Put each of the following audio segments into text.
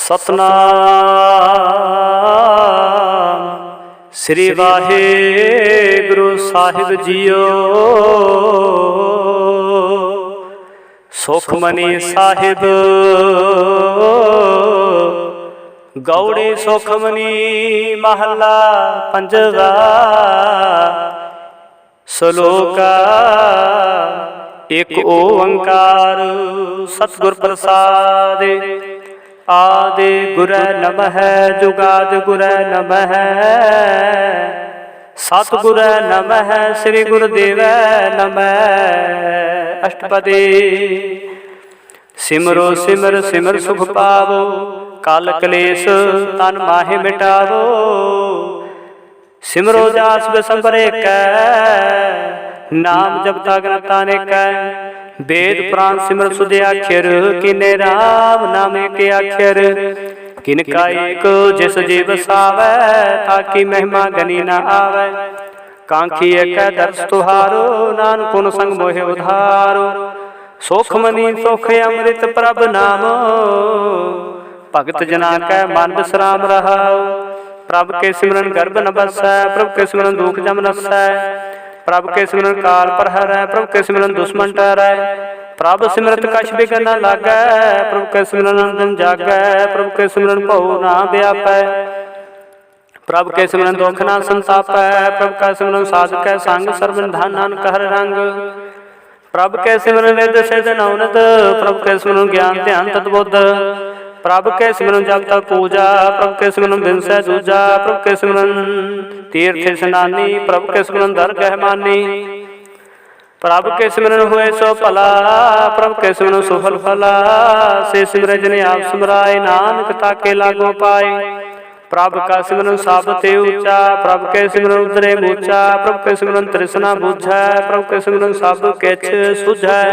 सतनाम श्री वाहिगुरु साहिब जीओ। सुखमनी साहिब गौड़ी सुखमनी महला पंजवा। सलोका एक ओंकार सतगुर प्रसाद। आदि गुरै नमः जुगाद गुरै नमः। सतगुरै नमः श्री गुरुदेवै नमः। अष्टपदी सिमरो सिमर सिमर सुख पावो। काल कलेश तन माहे मिटावो। सिमरो जास बिसंबर कै। नाम जपता ग्रंथा नेकै। वेद पुराण सिमर सुध आखिर। किने राम नामे के आखिर। किनका एक जिस जीव सावै। ताकि महिमा गनी न आवै। कांखी एक दर्श तुहारो। नानक पुन संग मोहि उधारो। सुखमनी सुख अमृत प्रभ नाम। भगत जना कै मन विश्राम रहाओ। प्रभ के सिमरन गर्भ न बसै। प्रभ के सिमरन दुख जम नसै। प्रभ के सिमरन काल पर हरै। प्रभ के सिमरन दुश्मन टरै। प्रभ सिमरत कछ बिघन न लागै। प्रभ के सिमरन दिन जागै। प्रभ के सिमरन भउ ना व्यापै। प्रभ के सिमरन दुख ना संतापै। प्रभ का सिमरन साधकै संग। सर्वन धन नानक हर रंग। प्रभ के सिमरन नित सिद्ध नवनत। प्रभ के सिमरन ज्ञान ध्यान तद्बुद्ध। प्रभ के सिमरन जप तप पूजा। प्रभ के सिमरन बिनसै दूजा। प्रभ के सिमरन तीर्थ स्नानी। प्रभ के सिमरन दरगह मानी। प्रभ के सिमरन हुए सो भला। प्रभ के सिमरन सुफल फला। से सिमरै जिने आप सिमराय। नानक ताके लागो पाए। प्रभ का सिमरन सब ते ऊंचा। प्रभ के सिमरन उतरे मूचा। प्रभ के सिमरन तृष्णा बुझै। प्रभ के सिमरन सब किछ सुझै।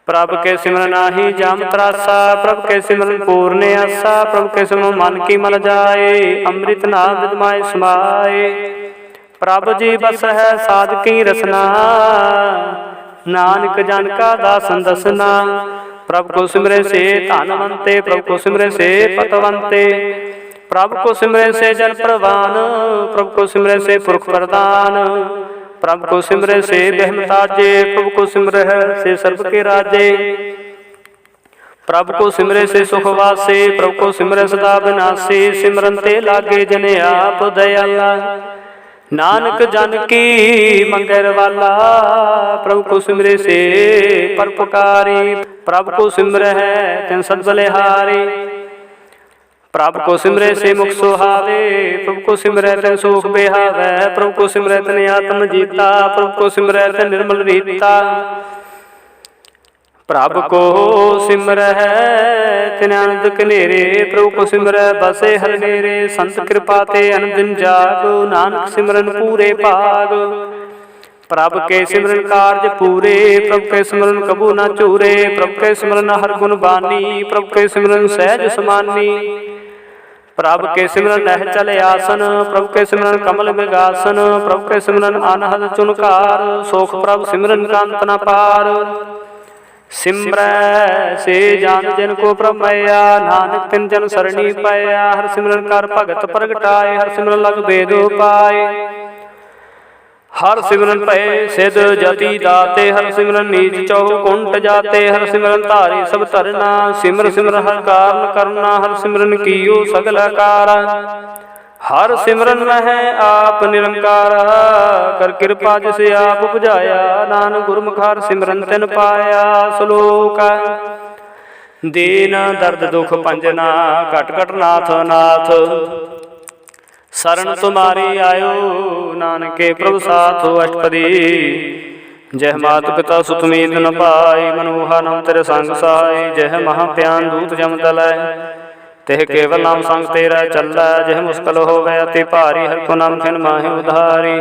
प्रभ के सिमरन आही जाम त्रासा। प्रभ के सिमरन पूर्ण आसा। प्रभ के सिमरन मन की मल जाए। अमृत नाम विदमाय समाए। प्रभ जी बस है साधकी रसना। नानक जन का दासन दसना। प्रभ को सिमरे से धनवंते। प्रभ को सिमरे से पतवंते। प्रभ को सिमरे से जन प्रवान। प्रभ को सिमरे से पुरख प्रदान। प्रभ को सिमरे से बहम ताजे। प्रभ को सिमरे से सर्व के राजे। प्रभ को सिमरे से सुखवासे। प्रभ को सिमरे सदा विनाशी। सिमरन ते लागे जने आप दयाला। नानक जन की मंगैर वाला। प्रभु को सिमरे से परोपकारी। प्रभु को सिमरे है तिन सद बलिहारी। प्रभु को सिमरे से मुख सुहावे। प्रभु को सिमरे तिन सुख बिहावे। प्रभु को सिमरे तिन आत्म जीता। प्रभु को सिमरे तिन निर्मल रीता। प्रभु को सिमरे तिन आनंद कनेरे। प्रभु को सिमरे बसे हर नेरे। संत कृपा ते अनदिन जागो। नानक सिमरन पूरे भाग। प्रभु के सिमरन कार्य पूरे। प्रभु के सिमरन कबू न चूरे। प्रभु के सिमरन हर गुण बानी। प्रभु के सिमरन सहज समानी। प्रभु के सिमरन नह चले आसन। प्रभु के सिमरन कमल मृगासन। प्रभु के सिमरन अनहद चुनकार। सोख प्रभु सिमरन कांत न पार। सिमरै से जान जिन को प्रमया। नानक तिन जन सरणी पाया। हर सिमरन कर भगत प्रगटाए। हर सिमरन लग बेदो पाए। हर सिमरन पै सिद्ध जति दाते। हर सिमरन नीच चौह कुंट जाते। हर सिमरन धारी सब धरना। सिमर सिमर हर कारण करना। हर सिमरन कीयो सगल कार। हर सिमरन में आप निरंकार। कर कृपा जिसे आप बुझाया। नानक गुरमुख हर सिमरन तिन पाया। श्लोक दीन दर्द दुख पंजना। कट कट नाथ नाथ शरण तुम्हारी आयो। नानके प्रभु साथो अष्टपदी। जय मात पिता सुत मीत न पाई। मनोहा नाम तेरे संग सहाय। जय महाप्यान दूत जम दलै। तेह केवल नाम संग तेरा चलै। जय मुश्किल होवे अति भारी। हर को नाम खिन माहि उधारी।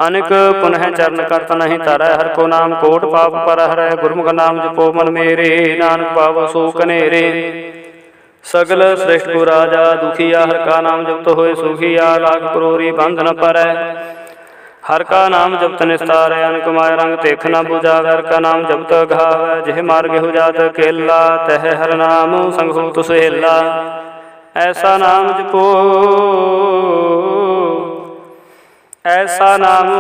अनेक पुनः चरण करत नहीं तरह। हर को नाम कोट पाप पर हरै। गुरमुख नाम जपो मन मेरे। नानक पावो सो कनेरे। सगल श्रेष्ठ को राजा दुखिया। हर का नाम जपत होए सुखिया। लाख करोरी बंध न परै। हर का नाम जपत निस्तारै अनक माय रंग तेख न बुझावै। हर का नाम जपत घावै जिह मार्ग हो जात केला। तह हर नाम संग होत सुहेला। ऐसा नाम जपो ऐसा नाम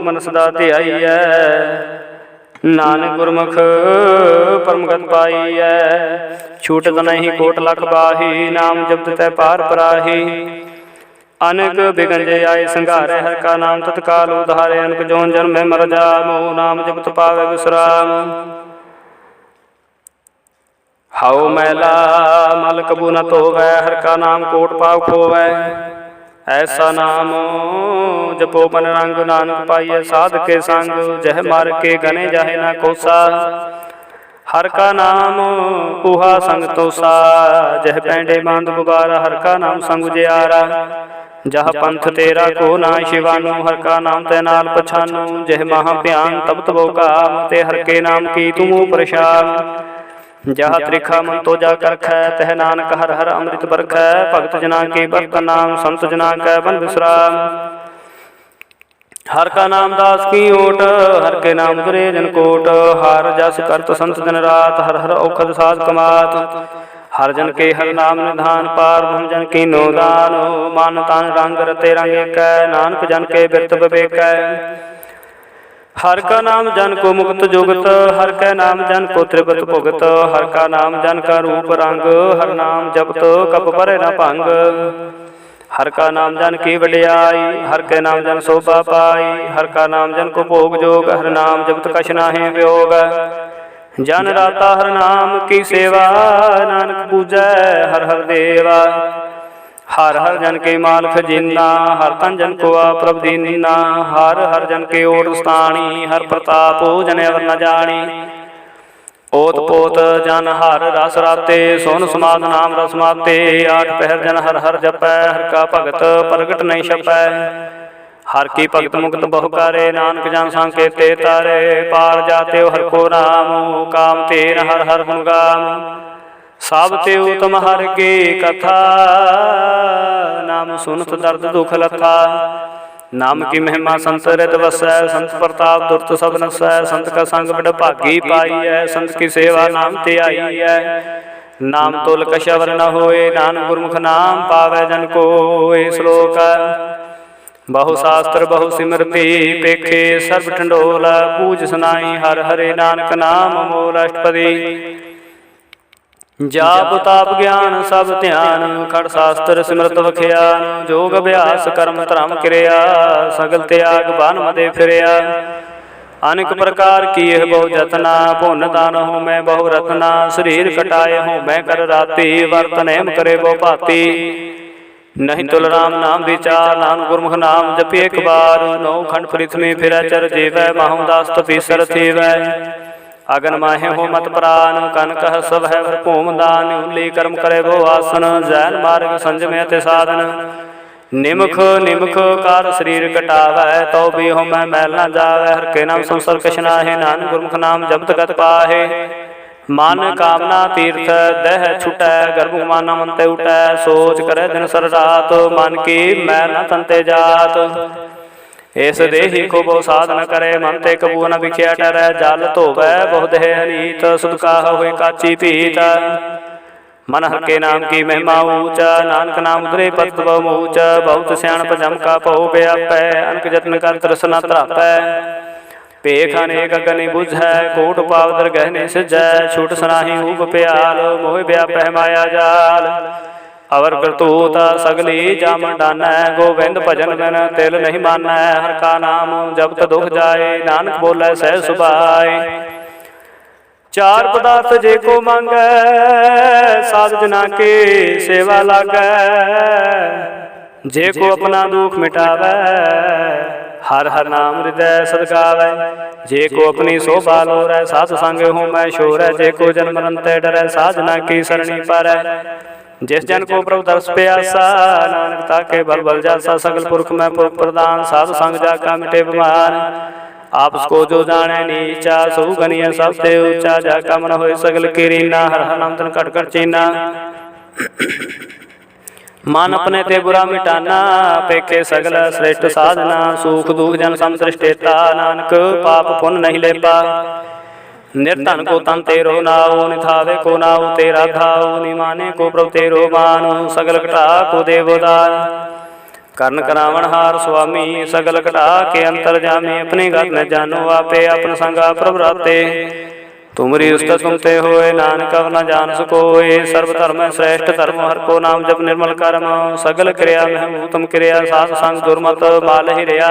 मन सदा ध्याईऐ। नानक गुरमुख परमगत पाईऐ। छूटत नहीं कोट लख बाही। नाम जपत तै पार पराही। अनेक बिगन जय आए संघारे। हर का नाम तत्काल उधारे। अनक जोन जन्म में मर जामो। नाम जपत पावे विश्राम। हाउ मैला मल कबू न धोवै। हर का नाम कोट पाव खोवै। ऐसा नाम जपो मन रंग। नानक पाइय साध के संग। जह मार के गने जाहे न कोसा। हर का नाम उहा संग तोसा। जह पैंडे बांध गुबारा। हर का नाम संग जियारा। जह पंथ तेरा को ना शिवानु। हर का नाम तै नाल पछानु। जह महा प्यान तब तबो काम। ते हर के नाम की तुम परेशान। जहाँ त्रिखा मन तो जा कर खै। तह नानक हर हर अमृत बरखै। भगत जना के बरत नाम। संत जना कै बन विश्राम। हर का नाम दास की ओट। हर के नाम गुरे जन कोट। हार जस करत संत दिन रात। हर हर औखद साध कमात। हर जन के हर नाम निधान। पार ब्रह्म जन की नो दान। मान तान रंग रते रंग एक। नानक जन के बिरत विवेक। हर का नाम जन को मुक्त जुगत। हर का नाम जन को त्रिपत भुगत। हर का नाम जन का रूप रंग। हर नाम जपत कब परे न भंग। हर का नाम जन की वड्याई। हर के नाम जन शोभा पाई। हर का नाम जन को भोग जोग। हर नाम जपत कछ नाहि वियोग। जन राता हर नाम की सेवा। नानक पूजै हर हर देवा। हर हर जन के माल खजीना। हर तन जन को प्रभ दीना। हर हर जन के ओट स्थानी। हर प्रताप जन अवर न जानी। ओत पोत जन हर रस राते। सोन समाद नाम रस माते। आठ पहर जन हर हर जपै। हर का भगत प्रगट नहीं छपै। हर की भगत मुक्त बहु करे। नानक जन संकेते तारे। पार जाते हर को नाम। काम तेन हर हर गुण गाम। सब ते उत्तम हर की कथा। नाम सुनत दर्द दुख लथा। नाम की महिमा संत हृद वसै। संत प्रताप दुरत सब नसै। संत का संग बड़ भागी पाई है। संत की सेवा नाम ते आई है। नाम तोल कछ अवर न होए। नानक गुरमुख नाम पावै जन कोय। श्लोक बहु शास्त्र बहु सिमरती। पेखे सर्ब ठंडोला। पूज सुनाई हर हरे। नानक नाम मोल अष्टपदी। जाप ताप ज्ञान सब ध्यान। खड़ शास्त्र सिमरत वख्यान। जोग अभ्यास कर्म धर्म क्रिया। सगल त्याग बन मदे फिरया। अनेक प्रकार की बहु जतना। पुन दान हो मैं बहु रतना। शरीर कटाए हो मैं कर राती। वर्तन हेम करे बहु भाती। नहीं तुल राम नाम विचार। नाम गुरमुख नाम जपि एक बार। नौ खंड पृथ्वी फिर चर जीवै। माहु दास तपीसर थीवै। अगन माहे हो मत प्राण। कन कह सब है वर भूम दान। उल्ली कर्म करे वो आसन। जैन मार्ग संजम अति साधन। निमुख निमुख कार शरीर कटावै। तो भी हो मैं मैल न जावै। हर के नाम संसर कछ नाहि। नानक गुरमुख नाम जपत गत पाहे। मन कामना तीर्थ दह छुटै। गर्भ माना मन ते उठै। सोच करे दिन सर रात। मन की मैल न तन ते जात। इस देही को बहु साध न करे। मन ते कबू न बिख्या टरै। जल धोवै बहु देह नीत। सुध काह होए काची पीत। मन हर के नाम की महिमा ऊंच। नानक नाम उदरे पत बहु मूच। बहुत सियाणप जम का पहु व्यापै। अनक जतन कर तृष्णा त्रापै। पेख अनेक अगनि बुझै। कोट पावदर गहने सिजै। छूट सनाही ऊप प्याल। मोह व्यापै माया जाल। अवर करतूत सगली जाम डानै। गोविंद भजन बिन तिल नहीं मानै। हर का नाम जपत दुख जाए। नानक बोलै सह सुभाए। चार पदार्थ जे को मांगै। साध जना के सेवा लागै। जे को अपना दुख मिटावै। हर हर नाम हृदय सदगावै। जे को अपनी शोभा लोरै। साध संग हो मैं शोरै। जे को जन्म मरण ते डरै। साधना की सरणी पारै। जिस जन को प्रभु दर्श प्यासा। नानक ताके बल बल जासा। सगल पुरख में पुरख प्रदान। साध संग जाका मिटे बीमार। आपस को जो जाने नीचा। सो गनिय सब ते ऊंचा। जाका मन होए सगल की रीना। हर हर नाम तन कट कर चीना। मन अपने ते बुरा मिटाना, पेखे सगल श्रेष्ठ साधना। सुख दुख जन सम दृष्टेता, नानक पाप पुण्य नहीं लेपा। निर्धन को तन तेरो नाओ, निथावे को नाओ तेरा धाओ। निमाने को प्रभु तेरो मानो, सगल कटा को देवो दान। कर्ण करावण हार स्वामी, सगल कटा के अंतर जामी। अपने गत न जानो, आपे अपन संगा प्रभु राते। तुमरी उस्तत तुमते होए, नानक न जान सकोए। सर्व धर्म श्रेष्ठ धर्म, हर को नाम जप निर्मल कर्म। सगल क्रिया में उत्तम क्रिया, साध संग दुर्मत बाल ही रिया।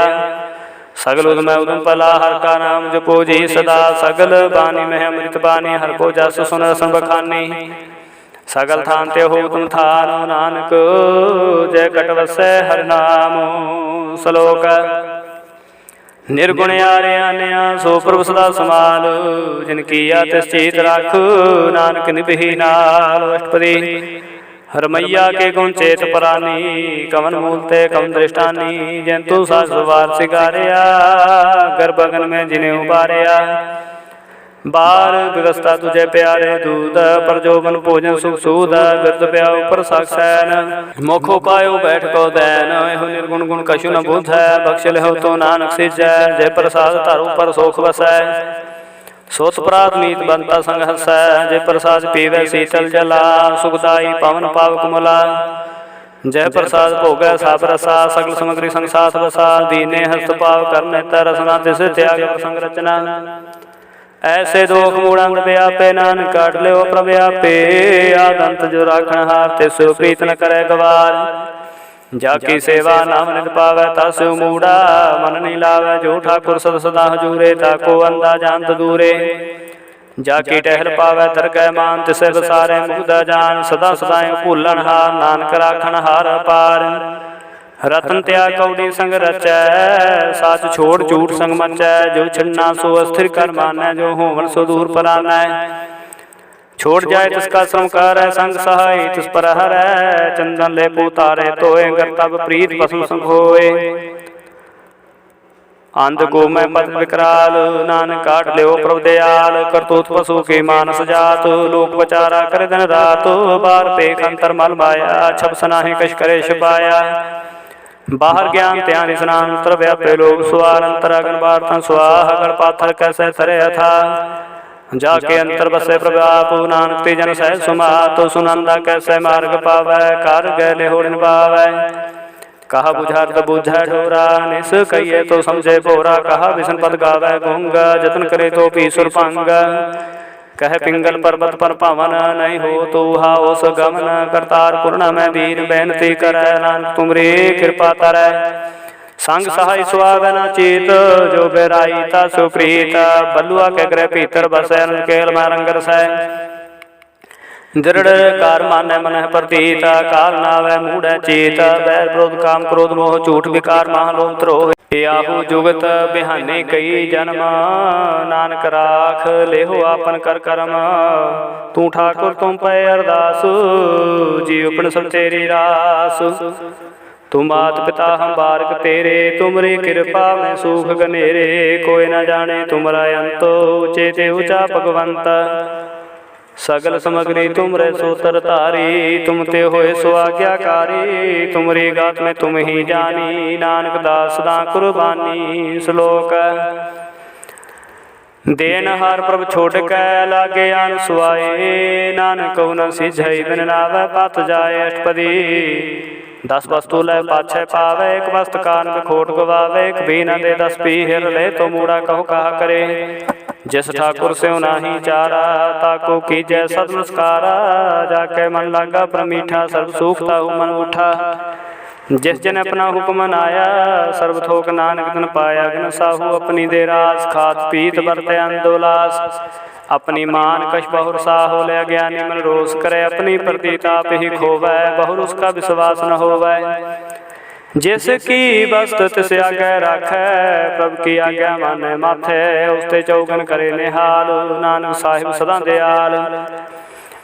सगल उदम उदम पला, हर का नाम जपो जी सदा। सगल बानी में अमृत बानी, हर को जस सुन सन बखानी। सगल थान ते हो तुम थान, नानक जय कट वसै हर नाम। श्लोक निर्गुण आर्य अन्या, सो प्रभु सदा समाल। जिनकी तिस चीत राख, नानक निभि नाल। अष्टपदी हरमैया के गुण चेत परानी, कवन मूलते कवन दृष्टानी। जंतु सासुवार सिगारिया, गर्भगन में जिन्हें उबारिया। बार व्यवस्था तुझे प्यारे दूध, पर जोबन भोजन सुख सूद। बिरद प्याओ पर साक्षैन, मोखो पायो बैठ को दैन। एहो निर्गुण गुण कछु न बुध है, बख्श लेहो तो नानक सिजै। जय प्रसाद तारू पर सोख बसै, सोत प्रात मीत बनता संग हसै। जय प्रसाद पीवै शीतल जला, सुखदाई पावन पावक मुला। जय प्रसाद भोगै सब रसा, सगल सामग्री संग साथ बसा। दीने हस्त पाव करने तरसना, तिस त्याग प्रसंग रचना। ऐसे दोख मूढ़ व्यापे, नानक काट ले प्रव्यापे। आदंत जो राखण हार, तिसु प्रीत न करे गवार। जाकी सेवा नाम नित पावै, तसु मूढ़ा मन नहीं लावै। जो ठाकुर सद सदा हजूरे, ताको अंधा जानत दूरे। जाकी टहल पावै दरगह मान, तिसे बसारे मुग्ध जान। सदा सदाएं भूलन हार, नानक राखण हार पार। रतन त्याग कौड़ी संग रचै, साच छोड़ झूठ संग मचै। जो छिन्ना सो अस्थिर कर मानै, जो होवन सो दूर परानै। छोड़ जाए तिसका श्रम कर, संग सहाय तिस पर हरै। चंदन ले पुतारे तोए, गर्तव प्रीत पसम संग होए। अंध को मैं पद विकराल, नानक काट ले प्रभु दयाल। करतूत पशु के मानस जात, लोक बचारा कर दिन रात। बार पेख अंतर मल माया, छप सनाहे कश करे छुपाया। बाहर ज्ञान त्यान स्नान, अंतर व्यापे लोग स्वार। अंतर अगन बार्थन स्वाह, गण पाथर कैसे तरे था। जाके अंतर बसे प्रभाप, नानक ते जन सह सुमात। सुनंदा कैसे मार्ग पावै, कार गैले होड़ निभावै। कहा बुझार तो बुझै ढोरा, निस कहिए तो समझे बोरा। कहा विष्णु पद गावै गूंगा, जतन करे तो पीसुर भंग। कह पिंगल पर्वत पर पावन, नहीं हो तो हाओस गमन। करतार पूर्ण में दीन बेनती करे, नानक तुमरी कृपा तरै। संग सहाय सुहागन चीत, जो बेराई ता सुप्रीत। बलुआ के ग्रह भीतर बसै, केल में रंग रसै। दृढ़ कार माने मन प्रतीत, काल नावै मूढ़ चीत। बैर क्रोध काम क्रोध मोह, झूठ विकार महालोभ द्रोह। याहू जुगत बिहाने कई जन्म, नानक राख लेहो आपन कर कर्म। तू ठाकुर तुम पे अरदास, जीव पिण सब तेरी रास। तुम मात पिता हम बारक तेरे, तुमरी कृपा में सुख गनेरे। कोई न जाने तुमरा अंतो, चेते ऊंचा भगवंत। सगल सामग्री तुमरे सोतर तारी, तुम ते होए सो आज्ञाकारी। तुमरी गात में तुम ही जानी, नानक दास दा कुर्बानी। श्लोक देन हार प्रभु छोड़ कै, लागे आन सुआए। नानक कौ न सिझई बिन नावै, पत जाए। अष्टपदी 10 वस्तु लै पाछे पावे, एक वस्त कान खोट गवावे। एक भी न दे 10 पीहर ले, तो मूड़ा कहो कहा करे। जिस ठाकुर से नाही चारा, ताको कीजै सद नमस्कारा। जाके मन लागा पर मीठा, सर्व सुख ताहु मन उठा। जिस जन अपना हुक्म मनाया, सर्व थोक नानक तन पाया। गन साहू अपनी दे रास, खात पीत बरते अंदोलास। अपनी मान कश बहुर साहो, ले ज्ञानी मन रोष करे। अपनी प्रतीताप ही खोवै, बहुर उसका विश्वास न होवै। जिसकी वस्तु तिस आगे राखै, प्रभु की आज्ञा माने माथे। उसते चौगन करे निहाल, नानक साहिब सदा दयाल।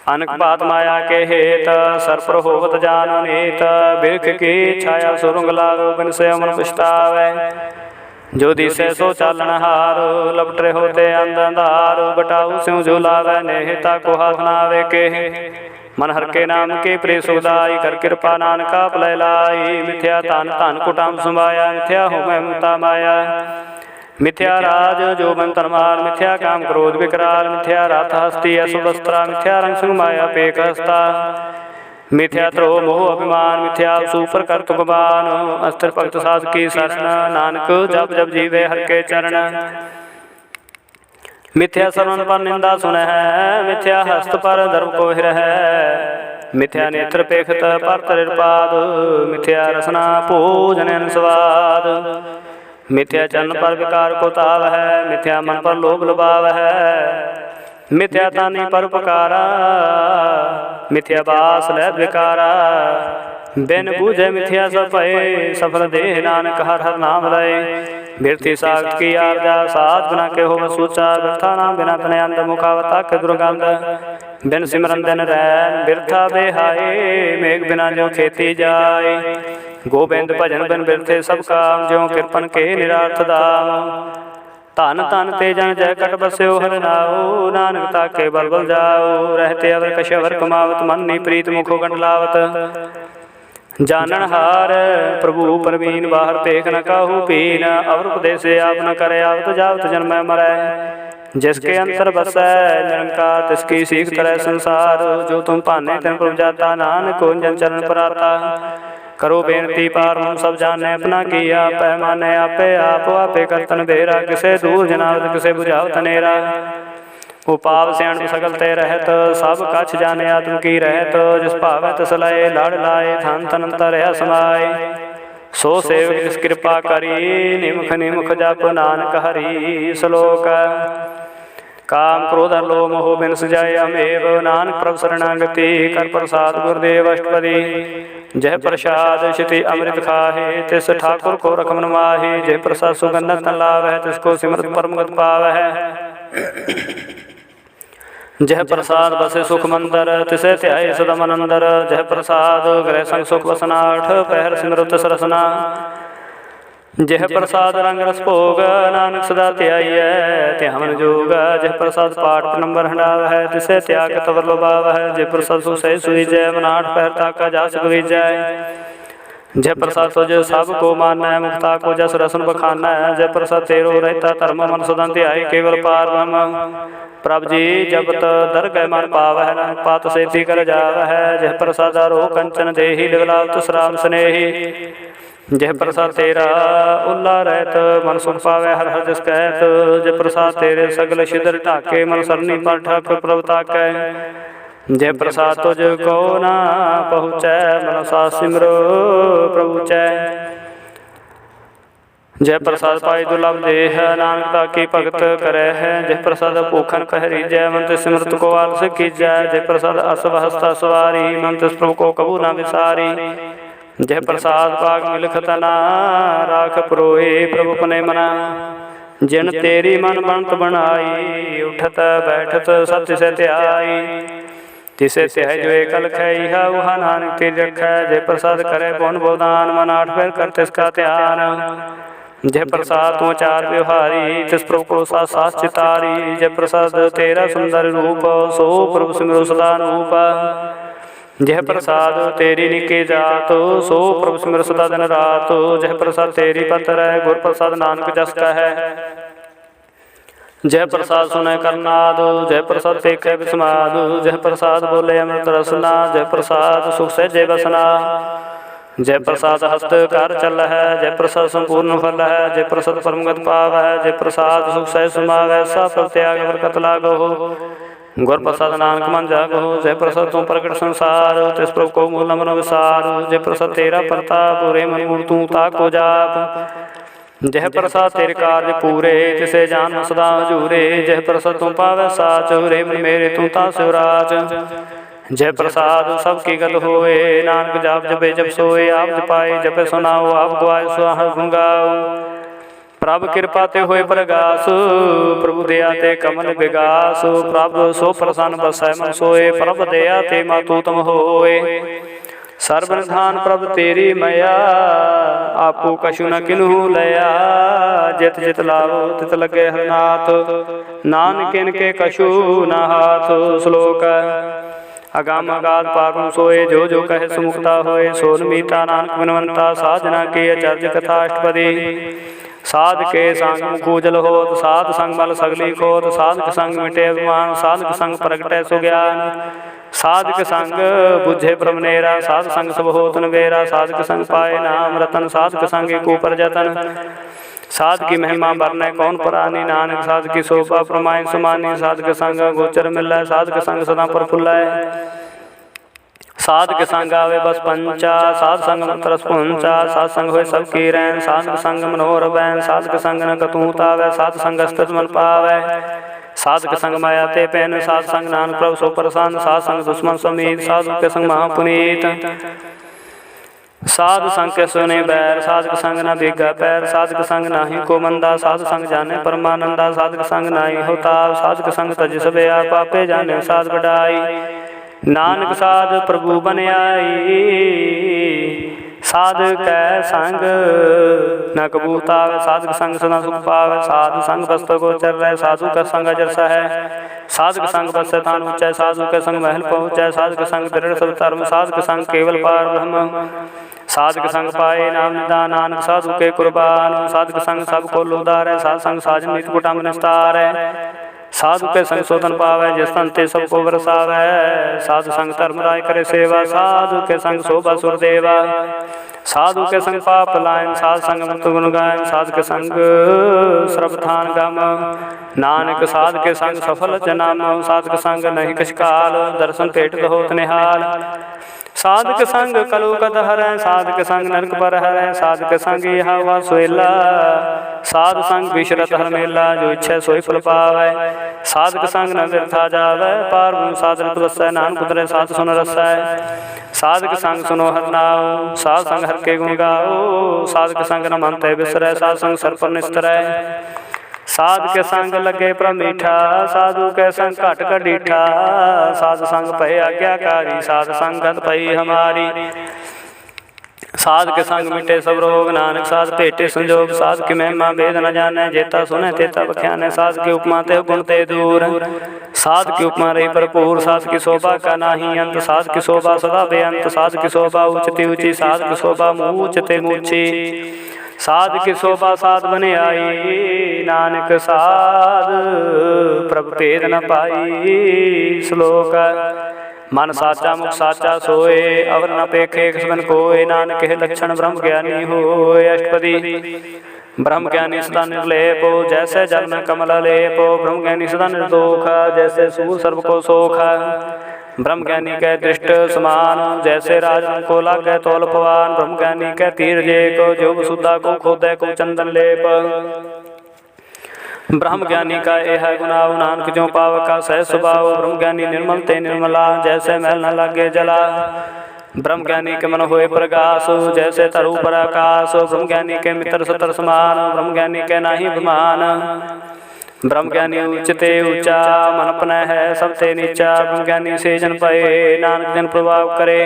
अनक बात माया के हेत, सर पर होवत जान नीत। बिरख की छाया सुरंग लारो, बिन से अमन पछतावै। जो दिसे सो चालन हार, लपटे होते अंध अंधार। बटाऊ स्यों झुलावै, नेहता को हाथ नावे के। मन हर के नाम के प्रे सुखदाई, कर कृपा नानका पलय लाई। मिथ्या धन धन कुटाम समाया, मिथ्या हो मैं मुक्ता माया। मिथ्या राज जो मन तनमाल, मिथ्या काम क्रोध विकराल। मिथ्या रात हस्ती असुवस्त्रा, मिथ्या रंग संग माया पेक हस्ता। मिथ्या द्रोह मोह अभिमान, मिथ्या सुपर कर तुगमान। अस्त्र भक्त साध की शरण, नानक जप जप जीवे हर के चरण। मिथ्या श्रवण पर निंदा सुन है, मिथ्या हस्त पर धर्म को हिर है। मिथ्या नेत्र पेखत पर तरिपाद, मिथ्या रसना भोजन स्वाद। मिथ्या चरण पर विकार को ताव है, मिथ्या मन पर लोभ लुभाव है। मिथ्या तानी पर उपकारा, मिथ्या बास लैत विकारा। बिन बूझे मिथ्या सब भय, सफल देह नानक हर हर नाम लय। बिरथी साख की आरजा, साध बिना के हो सूचा। व्यर्था नाम बिना तने अंध, मुखावता के दुर्गंध। बिन सिमरन दिन रैन बिरथा बेहाए, मेघ बिना जो खेती जाए। गोबिंद भजन बिन बिरथे सब काम, ज्यों कृपन के निरार्थ दाम। धन धन ते जन जय कट बस्यो हर नाओ, नानक ताके बल बल जाओ। रहते अवर कश अवर कमावत, मन नी प्रीत मुखो गंडलावत। जानन हार प्रभु प्रवीण, बाहर पेख न काहू पीन। अवर उपदेश आप न करे, आवत जावत जन्म मरै। जिसके अंतर बसै निरंकार, तिसकी सीख तरह संसार। जो तुम पाने तिन प्रभु जाता, नानक को जन चरण पराता। करो बेनती पार हम सब जाने, अपना किया पैमाने। आपे आप आपे करतन बेरा, किसे दूर जनावत किसे बुझावत नेरा। उपाव सियाण सकल ते रहत, सब कछ जाने आत्म की रहत। जिस भावै तिस लय लाड़ लाए, धन तन अंतर समाए। सो सेवक जिस कृपा करी, निमुख निमुख जप नानक हरि। श्लोक काम क्रोध लोभ मोह बिन सजाय, अमेव नानक प्रभु शरणागति। कर प्रसाद गुरुदेव अष्टपदी, जय प्रसाद क्षिति अमृत खाहे। तिस ठाकुर को रखमन माहे, जय प्रसाद सुगंध तन लावै। तिसको सिमरत परम गत पावै। जय प्रसाद बसे सुख मंदर, तिसे ध्याए सदा मन अंदर। जय प्रसाद ग्रह संग सुख वसनाठ, पहर सिमरत सरसना। जय प्रसाद रंग रस भोग, नानक सदा ध्याइयै त्या मन जोग। जय प्रसाद पाठ नंबर हंडाव है, तिसे त्याग तवर लोभाव है। जय प्रसाद सु सही सुई जय, मनाठ पहर ताका जास गुई जय। जय प्रसाद तुझ सब को मानै, मुक्ता को जस रसन बखानै। जय प्रसाद तेरो रहता धर्म, मन सदा ध्याई केवल पार ब्रह्म। प्रभ जी जपत दरगह मन पावै, पात सेती कर जावै। जय प्रसाद रो कंचन देही, लिगलावत श्राम स्नेही। जय प्रसाद तेरा उल्ला रहत, मन सुख पावै हर हर जस कहत। जय प्रसाद तेरे सगल छिद्र ढाके, मन सरनी पर ठाकुर प्रभु ताकै। जय प्रसाद तुझ को ना पहुँचै, मनसा सिमरो प्रभु चै। जय प्रसाद पाई दुर्लभ देह, नानक ताकी भगत करे है। जय प्रसाद भूखन पहरी जय, मन सिमरत को आलस कीजै। जय प्रसाद असव हस्ता सवारी, मन प्रभु को कबू न विसारी। जय प्रसाद पाग मिलखत ना, राख पुरोए प्रभु पने मना। जिन तेरी मन बनत बनाई, उठत बैठत सत्य से ध्याई। तिसे त्याय जो एकल खैहा, वहा नानक तेज रखै। जय प्रसाद करे पौन बोदान, मन आठ फेर कर तिसका ध्यान। जय प्रसाद तू चार व्यवहारी, तिस प्रभु को साथ साथ चितारी। जय प्रसाद तेरा सुंदर रूप, सो प्रभु सिमरो सदा रूप। जय प्रसाद तेरी निके जात, सो प्रभु सिमर सदा दिन रात। जय प्रसाद तेरी पत्र है, गुर प्रसाद नानक जस कहे। जय प्रसाद सुने करनाद, जय प्रसाद पेखे विस्माद। जय प्रसाद बोले अमृत रसना, जय प्रसाद सुख से जय बसना। जय प्रसाद हस्त कर चल है, जय प्रसाद संपूर्ण फल है। जय प्रसाद परमगत पाव है, जय प्रसाद सुख सह सुमावै। सा प्रत्याग बरकत लागो, गुर प्रसाद नानक मन जागो। जय प्रसाद तू प्रकट संसार, तिस प्रभु को मूल मन विसार। जय प्रसाद तेरा प्रताप, पूरे मन मूल तू ताको जाप। जय प्रसाद तेरे कार्य पूरे, तिसे जान सदा हजूरे। जय प्रसाद तू पावै साच, रे मन मेरे तू ता शिवराज। जय प्रसाद सबकी गत होए, नानक जाप जपे जप सोए। आप जपाए जपे सुनाओ, आप गुआए सुहा गुण गाओ। प्रभ कृपा ते होए प्रगास, प्रभु दया ते कमल विगास। प्रभ सो प्रसन्न बसै मन सोए, प्रभ दया ते मातु तुम होए। सर्वनिधान प्रभ तेरी मया, आपू कछु न किन्हू लया। जित जित लाओ तित लगे हरनाथ, नानक इनके कछु न हाथ। श्लोक अगाम अगाध पागुन सोए, जो जो कहे सुमुक्ता होए। सोनमीता नानक बिनवंता, साधना के अचर्ज कथा अष्टपदी। साध के संग कूजल होत, साध संग बल सगली खोत। साधक संग मिटे अभिमान, साधक संग प्रगटै सुज्ञान। साधक संग बुझे प्रमनेरा, साध संग सब होत नबेरा। साधक संग पाए नाम रतन, साधक संग एक ऊपर जतन। साध की महिमा बरनै कौन पुरानी, नानक साध की शोभा प्रमाण समानी। साधक संग गोचर मिलै, साधक संग सदा प्रफुल्लै। साधक संग आवे बस पंचा, साध संग मत रस पुंचा। साध संग होय सब की रैन, साधक संग मनोहर बैन। साधक संग न कतहु तावै, साध संग अस्तित्व मन पावै। साधक संग माया ते पैन, साध संग नानक प्रभु सो प्रसन्न। साध संग दुश्मन समीत, साधु के संग महापुनीत। साधु संग के सुने बैर, साधक संग न बिगा पैर। साधक संग नाही को मंदा, साधु संग जाने परमानंदा। साधक संग नाही होता, साधक संग तज सबे आ। पापे जाने साध बढ़ाई, नानक साध प्रभु बन आई। साध कै संग न कबूता, साधक संग सदा सुख पावै। साधु संग बस्त गोचर रह, साधु का संग अजर सह। साधक संग बस तान ऊंचै, साधु के संग महल पहुँचै। साधक संग दृढ़ सब धर्म, साधक संग केवल पार ब्रह्म। साधक संग पाए नाम निदान, नानक साधु के कुर्बान। साधक संग सब को लोदारै, साध संग साजन नित कुटुंब निस्तारै। साधु के संग सोधन पावै, जिस तन ते सबको बरसावै। साधु संग धर्म राय करे सेवा, साधु के संग शोभा सुरदेवा। साधु के संग पाप लायन, साध संग मुक्त गुण गायन। साध के संग श्रवधान गम, नानक साध के संग सफल जनाम। साध के संग नहीं कछ काल, दर्शन पेट होत निहाल। साधक संग कलु कद हरै, साधक संग नरक पर हरै। साधक संग हवा सोएला, साध संग विशरत हर मेला। जो इच्छा सोई फल पावै, साधक संग न व्यर्था जावै। पार ब्रह्म साधन बसै, नानक उतरै साध सुन रसै। साधक संग सुनो हर नाम, साध संग हर के गुण गाओ। साधक संग न मन तै बिसरै, साध संग सर पर निस्तरै। साध के संग लगे प्रमीठा, साधु के संग घट कडीठा। साध संग भय आज्ञाकारी, साध संगत भई हमारी। साध के संग मिटे सब रोग, नानक साध भेटे संजोग। साध की महिमा भेद न जाने, जेता सुने तेता बख्याने। साध की उपमा ते गुण ते दूर, साध की उपमा रही भरपूर। साध की शोभा का नाही अंत, साध की शोभा सदा बेअंत। साध की शोभा ऊंचती ऊंची, साध की शोभा ऊंचते मूर्छी। साध की शोभा साध बने आई, नानक साध प्रभ भेद न पाई। श्लोक मन साचा मुख साचा सोए, अवर न पेखे किसमन कोय। नानक है लक्षण ब्रह्म ज्ञानी होय। अष्टपदी ब्रह्म ज्ञानी सदा निर्लेपो, जैसे जल में कमल लेपो। ब्रह्म ज्ञानी सदा निर्दोष, जैसे सूर्य सर्व को सोख। ब्रह्म ज्ञानी के दृष्ट समान, जैसे राजन को लागे तोल पवान। ब्रह्म ज्ञानी के तीर जे को, जो सुधा को खोदे को चंदन लेप। ब्रह्म ज्ञानी का यह गुनाव, नानक जो पावका सह स्वभाव। ब्रह्म ज्ञानी निर्मल ते निर्मला, जैसे मैल न लागे जला। ब्रह्म ज्ञानी के मन होए प्रकाश, जैसे तरु पर आकाश। ब्रह्म ज्ञानी के मित्र सतर समान, ब्रह्म ज्ञानी के नाही अभिमान। ब्रह्म ज्ञानी उच्चते ऊंचा, मन अपना है सबते नीचा। ब्रह्म ज्ञानी से जन पाए, नानक जन प्रभाव करे।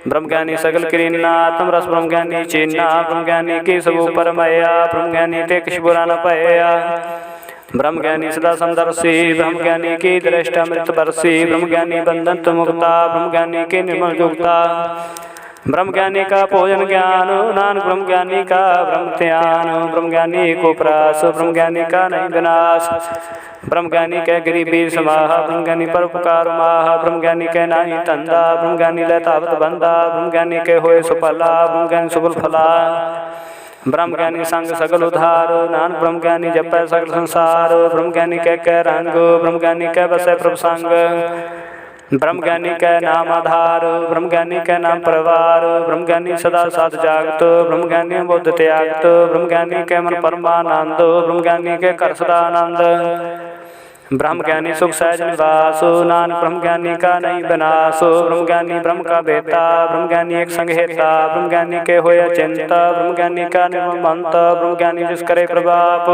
ब्रह्म ज्ञानी सगल किरीना, तम रस ब्रह्म ज्ञानी चीना। ब्रह्म ज्ञानी की सब ऊपर मया, ब्रह्म ज्ञानी ते किछ बुरा न पाया। ब्रह्म ज्ञानी सदा समदर्शी, ब्रह्म ज्ञानी की दृष्टा मृत बरसी। ब्रह्म ज्ञानी बंधन तो मुक्ता, ब्रह्म ज्ञानी की निर्मल युक्ता। ब्रह्म ज्ञानी का भोजन ज्ञान, नानक ब्रह्म ज्ञानी का ब्रह्म ध्यान। ब्रह्म ज्ञानी को प्रास, ब्रह्म ज्ञानी का नहीं विनाश। ब्रह्म ज्ञानी के गरीबी समाह, ब्रह्म ज्ञानी पर उपकार माह। ब्रह्म ज्ञानी के नाही धंधा, ब्रह्म ज्ञानी लतावत बंधा। ब्रह्म ज्ञानी के होए सुफला, ब्रह्म ज्ञानी सुफल फला। ब्रह्म ज्ञानी संग सगल उधार, नानक ब्रह्म ज्ञानी जपै सगल संसार। ब्रह्म ज्ञानी के रंग, ब्रह्म ज्ञानी के बसै प्रभु संग। ब्रह्म ज्ञानी के नाम आधार, ब्रह्म ज्ञानी के नाम परिवार। ब्रह्म ज्ञानी सदा साध जागत, ब्रह्म ज्ञानी बुद्ध त्यागत। ब्रह्म ज्ञानी के मन परमानंद, ब्रह्म ज्ञानी के कर सदा आनंद। ब्रह्म ज्ञानी सुख सहज निवास, नानक ब्रह्म ज्ञानी का नहीं विनाश। ब्रह्म ज्ञानी ब्रह्म का बेता, ब्रह्म ज्ञानी एक संग हेता। ब्रह्म ज्ञानी के होय चिंता, ब्रह्म ज्ञानी का निर्मल मंत। ब्रह्म ज्ञानी जिस करे प्रभाप,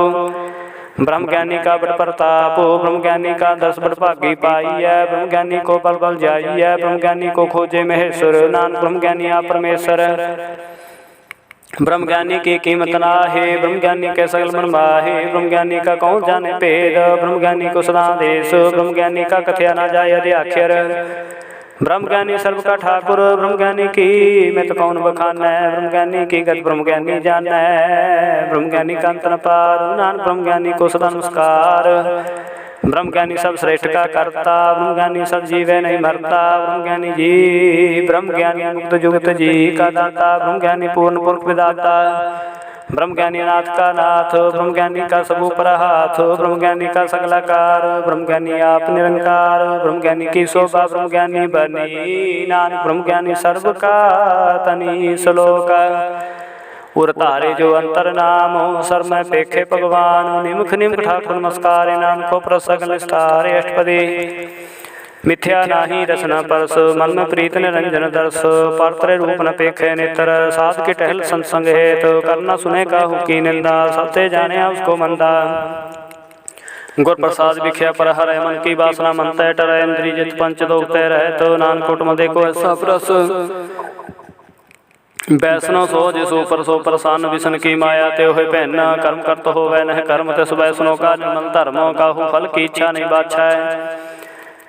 ब्रह्म ज्ञानी का बड़ प्रताप। ब्रह्म ज्ञानी का दस बड़ भागी पाई है। ब्रह्म ज्ञानी को बल बल जाई है। ब्रह्म ज्ञानी को खोजे महेश्वर, नानक ब्रह्म ज्ञानी आप परमेश्वर। ब्रह्म ज्ञानी की कीमत ना है, ब्रह्म ज्ञानी के सगल मन माहे। ब्रह्म ज्ञानी का कौन जाने भेद, ब्रह्म ज्ञानी को सदा देश। ब्रह्म ज्ञानी का कथया ना जाय आदि अक्षर, ब्रह्म ज्ञानी सर्व का ठाकुर, ब्रह्म ज्ञानी की मैं तो कौन बखाना है, ब्रह्म ज्ञानी की गत ब्रह्म ज्ञानी जाना है, ब्रह्म ज्ञानी का अंत न पार, नानक ब्रह्म ज्ञानी को सदा नमस्कार। ब्रह्म ज्ञानी सब श्रेष्ठ का करता, ब्रह्म ज्ञानी सब जीवे नहीं मरता, ब्रह्म ज्ञानी जी ब्रह्म ज्ञानी मुक्त जुगत जी का दाता, ब्रह्म ज्ञानी पूर्ण पुरुष विदाता, ब्रह्म ज्ञानी नाथ का नाथ, ब्रह्म ज्ञानी का सब ऊपर हाथ, ब्रह्म ज्ञानी का सगलाकार, ब्रह्म ज्ञानी आप निरंकार, ब्रह्म ज्ञानी की शोभा ब्रह्म ज्ञानी बनी, नानक ब्रह्म ज्ञानी सर्व का तनी श्लोक। उर तारे जो अंतर नाम सर में पेखे भगवान, निमुख निमुख ठाकुर नमस्कार, नाम को प्रसगल निस्तारे अष्टपदी। मिथ्या नाही रसना परस, मन में प्रीत निरंजन दर्श, परतरे रूप न पेखे नेत्र, साध के टहल संसंग हेत, करना सुने का की निंदा, सबते जाने उसको मंदा। गुर प्रसाद विख्या पर हर मन की वासना, मन तय टर इंद्रिय जित पंच दो तय रहे, तो नानकोट में देखो ऐसा रस। वैष्णव सो जिसो पर सो प्रसन्न, विष्णु की माया ते हो पहना, कर्म करत हो वह नह कर्म तिस वैष्णव का, निर्मल धर्मों का हो फल की इच्छा नहीं बाछा है।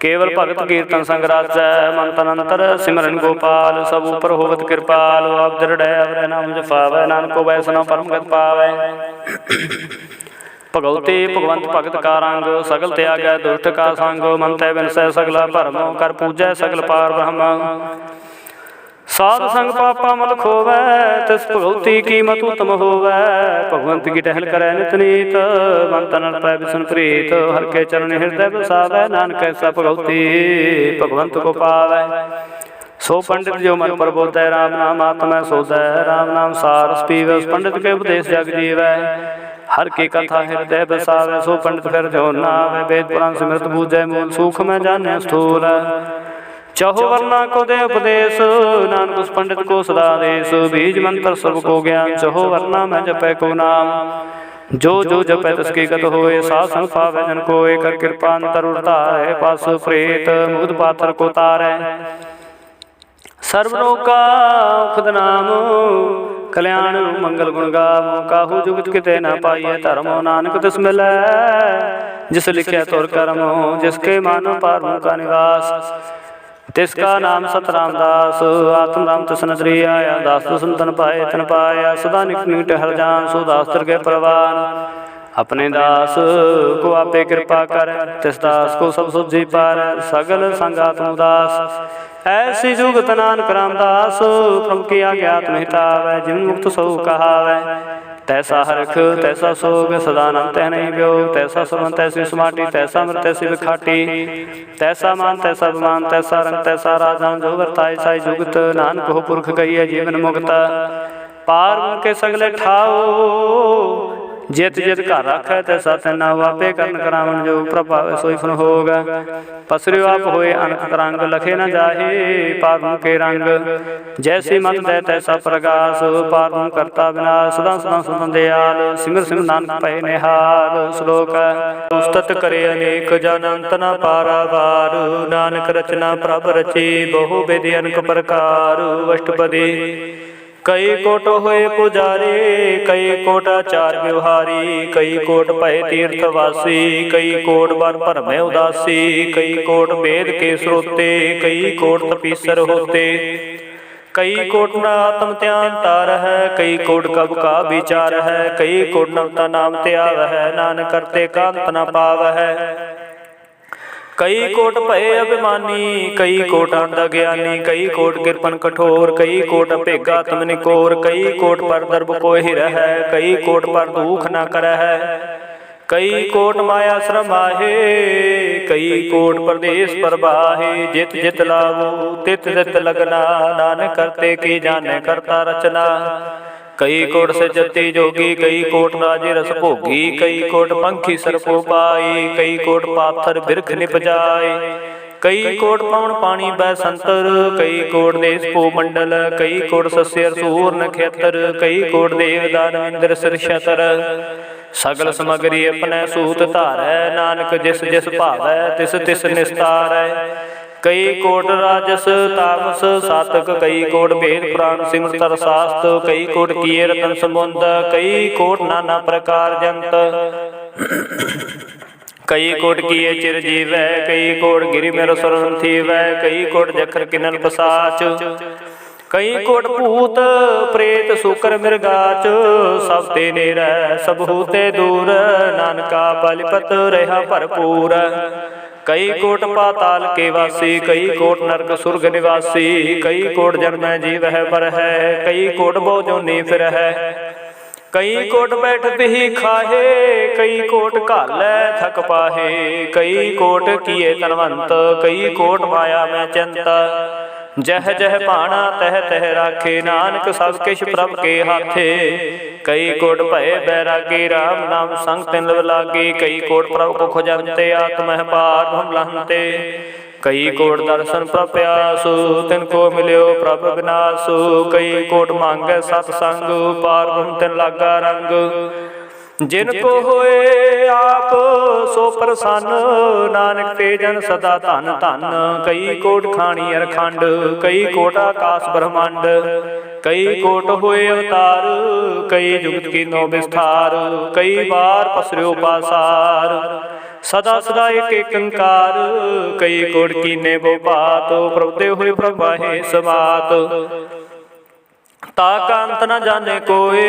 केवल भगत कीर्तन संगराज, मन तन अंतर सिमरन गोपाल, सब ऊपर होवत कृपाल, अब दृढ़ अवर नाम जपावै, नानको वैष्णव परम गत पावै। भगवती भगवंत भगत का रंग, सगल त्याग दुष्ट का संग, मन तय विनसै सगला भरम, कर पूजै सगल पार ब्रह्म। साध संग पापा मल खोवै, तिस भगवती की मत उत्तम होवै, भगवंत की टहल करे नित नीत, मन तन अर्पै विष्णु प्रीत, हर के चरण हृदय बसावै, नानक ऐसा भगवती भगवंत को पावै। सो पंडित जो मन पर बोधै, राम नाम आत्मा सोधै, राम नाम सारस पीवै, उस पंडित के उपदेश जग जीवै, हर की कथा हृदय बसावै, सो पंडित फिर जो नावै, वेद पुराण सिमरत बूझै, मूल सूख में जाने स्थूल। चहो वर्णा को दे उपदेश, नानक उस पंडित को सदा देश, बीज मंत्र सब को ज्ञान, चहो वर्णा में जपै को नाम, जो जपै तिसकी गत होए, सासन पावै जन कोय, कर कृपा अंतर उड़ता है, पास प्रेत मुग्ध पाथर को तारै। सर्वरोग का खुद नाम, कल्याण मंगल गुण गावो, काहू जुगत किते न पाइए धर्मो, नानक तिस मिलै जिस लिखे तोर कर्मो, जिसके मानो पारों का निवास, तिसका नाम सत रामदास, आत्म राम तसन आया, दास दसन तन पाए तन पाया, सदा निकट निकट हर जान, सो दास के प्रवान। अपने दास को आपे कृपा कर, तिस दास को सब सुझी पार, सगल संगात उदास, ऐसी जुगत नानक रामदास, प्रभु की आज्ञा हितावै, जिन मुक्त सो कहावै। तैसा हरख तैसा सोग, सदानंद तह नहीं व्योग, तैसा सुमन तैसी सुमाटी, तैसा मृत तैसी विखाटी, तैसा मान तैसा अभिमान, तैसा रंग तैसा राजान, जो वर्ताई साई जुगत, नानक हो पुरख गई है जीवन मुक्ता। पार के सगले ठाओ, जित जित घर रखै तैसा तैना, आपे करन करावन जो प्रभाव सोई फन होगा। पसरियो आप होए अनक तरंग, लखे न जाहे पार के रंग, जैसी मत दे तैसा प्रकाश, पार करता विनाश, सदा सदा सदा दयाल, सिमर सिमर नानक पै निहाल। श्लोक उस्तत करे अनेक जन, अंत न पारावार, नानक रचना प्रभ रची, बहु विधि अनेक प्रकार। अष्टपदी कई कोट होए पुजारी, कई कोट आचार व्यवहारी, कई कोट पय तीर्थवासी, कई कोट वन भरमै उदासी, कई कोट वेद के श्रोते, कई कोट तपीसर होते, कई कोट न आत्म त्यान तार है, कई कोट कब का विचार है, कई कोट नवता नाम त्याग है, नानक करते कांत न पाव है। कई कोट भय अभिमानी, कई कोट अंध ज्ञानी, कई कोट कृपन कठोर, कई कोट अपेगा तम निकोर, कई कोट पर दर्भ को हिर है, कई कोट पर दुख न कर है, कई कोट माया श्रम आहे, कई कोट प्रदेश पर बाहे, जित जित लाभो तित तित लगना, नानक करते की जाने करता रचना। कई कोट से जति जोगी, कई कोट राजे रस भोगी, कई कोट पंखी सरपो पाई, कई कोट पाथर बिरख निप जाए, कई कोट पवन पानी बै संतर, कई कोट देश पो मंडल, कई कोट सस्यर सूर नक्षत्र, कई कोट देव दान इंद्र सिरशतर। सगल समगरी अपने सूत धारै, नानक जिस जिस भावै तिस तिस निस्तारै। कई कोट राजस तामस सातक, कई कोट वेद पुराण सिमरत शास्त्र, कई कोट किए रतन समुंद, कई कोट नाना प्रकार जंत। कई कोट किए चिर जीवै, कई कोट गिरि मेर सरन थीवै, कई कोट जखर किनन पसाच, कई कोट भूत प्रेत सुकर मृगाच, सब ते नेरै सब हूते दूर, नानका पलिपत रहा भरपूर। कई कोट पाताल के वासी, कई कोट नरक सुरग निवासी, कई कोट जन्म जीव है पर है, कई कोट बहु जोनी फिर है, कई कोट बैठत ही खाहे, कई कोट घालै थक पाहे, कई कोट किए तनवंत, कई कोट माया में चिंता, जह जह भाणा तह तह राखे, नानक सब किश प्रभ के हाथे, कई कोट भय बैरागी, राम नाम संग तिन लव लागी, कई कोट प्रभ को खोजंते, आत्म पार ब्रह्म लहंते, कई कोट दर्शन प्रभ प्यासु, तिनको मिल्यो प्रभ विनाशु, कई कोट मांगे सतसंग, पार ब्रह्म तिन लागा रंग, जिनको होए आप सो प्रसन्न, नानक ते जन सदा धन धन, कई कोट खाणी अरखंड, कई कोट आकाश ब्रह्मांड, कई कोट होए अवतार, कई जुगत कीनो विस्तार, कई बार पसर्यो पासार, सदा सदा एक एकंकार, कई कोट कीने वो बात, प्रभु हुए प्रभाहे समात, ताका अंत न जाने कोय,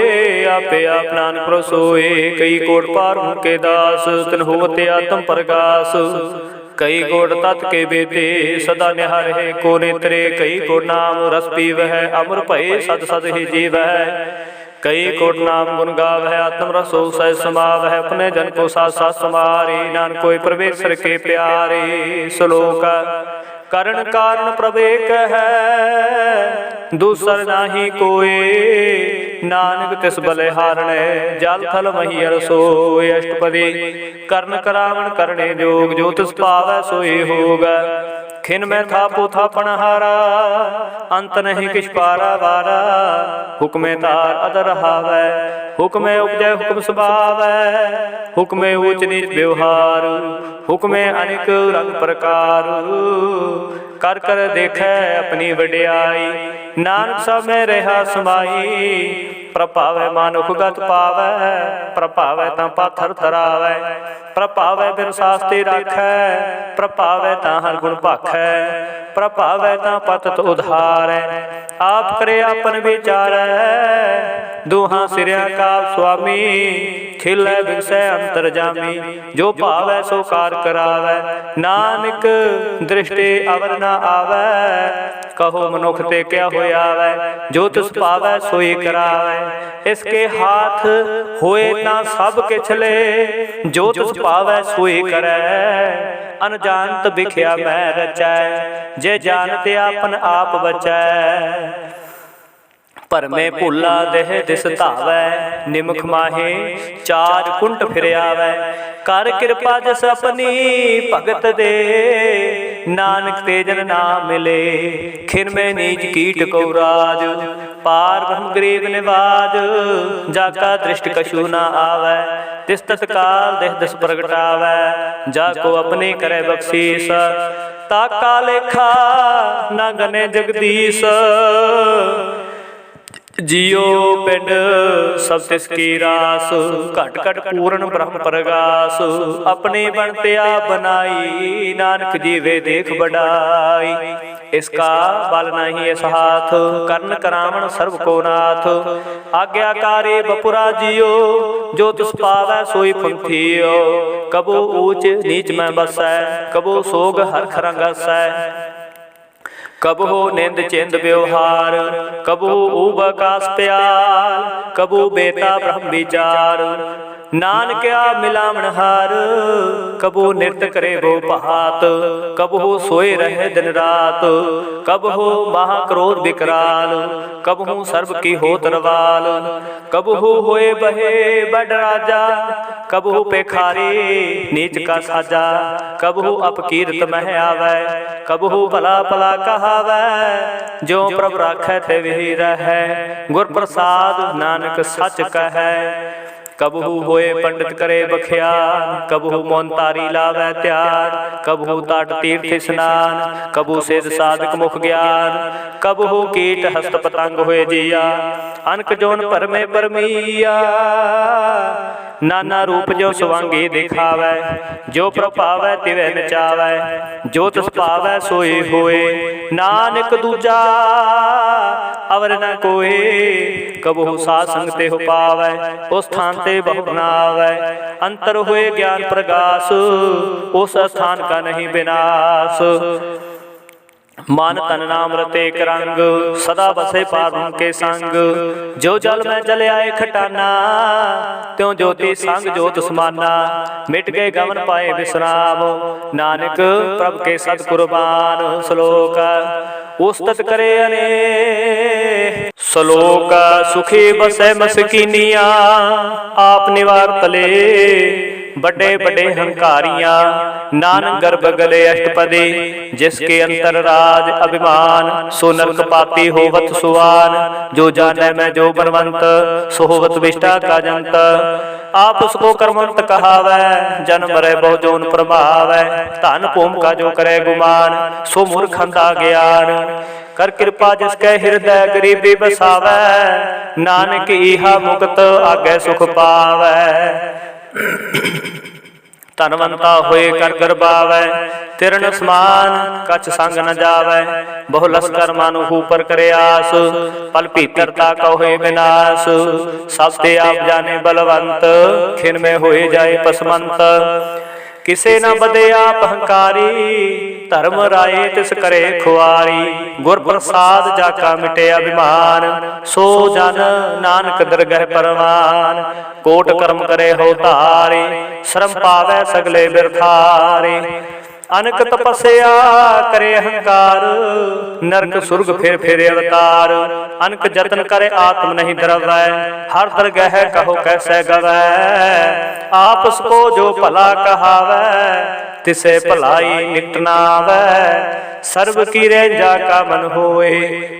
आपे आप नानक प्रसोए, कई कोट पार के दास, तिन होवते आत्म प्रगास, कई कोट तत् के बेते, सदा निहार है को नेत्रे, कई कोट नाम रस पीव है, अमर भय सद सद ही जीव है, कई कोट नाम गुण गाव है, आत्म रसो सह समाव है, अपने जन को साथ साथ समारे, नानक कोई परमेश्वर के प्यारे, श्लोक करण कारण प्रभेक है, दूसर नाही कोय, नानक तिस बलिहारणे, जल थल महीयर सोय, अष्टपदी कर्ण करावण करणे जोग, जो तिस पावै सोई होग, खिन में थापो थापन हारा, अंत नहीं किछ पारा वारा, हुक्मे तार अदर हावै, हुक्मे उपजय हुक्म स्वभावै, हुक्मे ऊच नीच व्यवहार, हुक्मे अनेक रंग प्रकार, कर कर देखै अपनी वड्याई, नानक सब में रहा समाई, प्रभावै मानुख गत पावै, प्रभावै तां पाथर धरावै, प्रभावै बिन शास्त्री राखै, प्रभावै तां हर गुण भाखै, प्रभावै तां पतत उधारै, आप करे आपन विचारै, दोहां सिरिया का स्वामी, खिलै बिगसै अंतर जामी, जो भावै सो कार करावै, नानक दृष्टि अवर न आवै, कहो मनुख ते क्या होयावै, जो तिस पावै सोई करावै, इसके हाथ होए ना सब किछ ले, जो तिस पावै सोई करै, अनजानत बिख्या मैं रचै, जे जानते आपन आप बचै, भरमे भुला देह दिस धावै, निमख माहे चार कुंट फिर आवै, कर कृपा जस अपनी भगत दे, नानक ते जन ना मिले, खिन में नीच कीट को राज, पार ब्रह्म गरीब निवाज, जाका दृष्टि कछु ना आवै, तिस तत्काल देह दिस प्रगटावै, जाको अपने करे बख्शीस, ताका लेखा ना गने जगदीश, जियो पिंड सब तिसकी रास, घट घट पूर्ण ब्रह्म प्रगास, अपने बनते आप बनाई, नानक जीवे देख बढ़ाई, इसका बल नहीं इस हाथ, कर्ण करावण सर्व को नाथ, आज्ञाकारी बपुरा जियो, जो तुस पावै सोई पंथियो, कबो ऊंच नीच में बसै, कबो सोग हर खरंग हसै, कब हो निंद चिंद व्यवहार, कब हो ऊब आकाश प्यार, कब हो बेता ब्रह्म विचार, नानक्या मिलावण हार, कब हो नृत्य करे वो भात, कब हो सोए रहे दिन रात, कब हो महाक्रोध विकराल, कब हो सर्व की हो तरवाल, कब हो होए बहे बड़ राजा, कब हो पेखारे नीच का साजा, कब हो अपकीर्त मह आवै, कब हो भला भला कहावै, जो प्रभ राखै थे वही रहै, गुर प्रसाद नानक सच कहै, कबहू होए पंडित करे बख्यान, कबहू मौन तारी लावै त्यान, कबहू ताट तीर्थ स्नान, कबहू सिद्ध साधक मुख ज्ञान, कबहू कीट हस्त पतंग होए जिया, अनक जोन परमे परमिया। नाना रूप जो सुवांगी दिखावै, जो प्रभावै तिवै नचावै, जो तिस पावै सोई होए, नानक दूजा अवर न कोई। कबहू साध संग ते हो पावै, उस स्थान ते बहु बनावै, अंतर हुए ज्ञान प्रकाश, उस स्थान का नहीं विनाश। मान तन नाम रते एक रंग, सदा बसे पारुण के संग, जो जल में जल आए खटाना, त्यों ज्योति संग ज्योत समाना, मिट गए गमन पाए विश्राम, नानक प्रभ के सत कुर्बान। श्लोक उस्तत करे अने श्लोक सुखी बसे मसकीनिया, आप निवार तले बड़े बड़े हंकारियां, नानक गर्भ गले अष्टपदे, जिसके अंतर राज अभिमान, सो नरक पाती होवत सुवान, जो जाने में जो बनवंत, सो होवत विष्टा का जंत। आप उसको कर्मंत कहावै, जन्म मरे बहु जोन प्रभावै, धन भूम का जो करे गुमान, सो मूर्ख अंधा ज्ञान। कर कृपा जिसके हृदय गरीबी बसावै, नानक इहा मुक्त आगे सुख पावै। धनवंता होए कर गरबावै, तिरन समान कछ संग न जावै, बहु लस्कर मानु ऊपर करे आस, पल भीतरता का होए विनाश। सब ते आप जाने बलवंत, खिन में होए जाए पसमंत, किसे न बदे आप हंकारी, धर्म राये तिस करे खुआरी। गुर प्रसाद जाका मिटे अभिमान, सो जन नानक दरगह परवान। कोट कर्म करे हो तारे, श्रम पावै सगले बिरथारे। अनक तपस्या करे अहंकार, नरक सुर्ग फिर अवतार। अनक जतन करे आत्म नहीं द्रवै, हर दरगह कहो कैसे गवै। आप उसको जो भला कहावै, तिसे भलाई निकट नावै। सर्व की रेंजा का मन होए,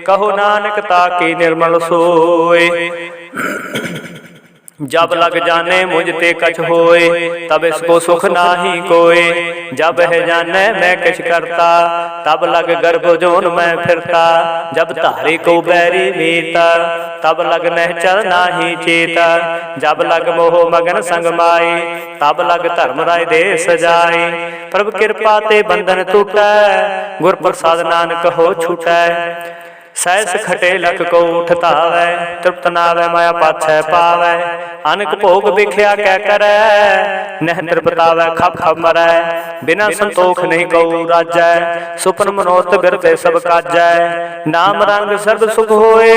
कहो नानक ताकी निर्मल सोए। जब लग जाने मुझ ते कछ होए, तब इसको सुख नाही कोय। जब है जाने मैं किछ करता, तब लग गर्भ जोन में फिरता। जब धारे को बैरी मीता, तब लग नहचर नाही चेता। जब लग मोह मगन संग माई, तब लग धर्म राय दे सजाई। प्रभु कृपा ते बंधन टूटै, गुर प्रसाद नानक हो छूटै। सहस खटे लख को उठतावै, तृप्त नावै माया पाछै पावै। अनक भोग बिख्या कै करै, नह तृपतावै खप खप मरै। बिना संतोख नहीं कऊ राजै, सुपन मनोरथ बिरते सब काजै। नाम रंग सर्व सुख होए,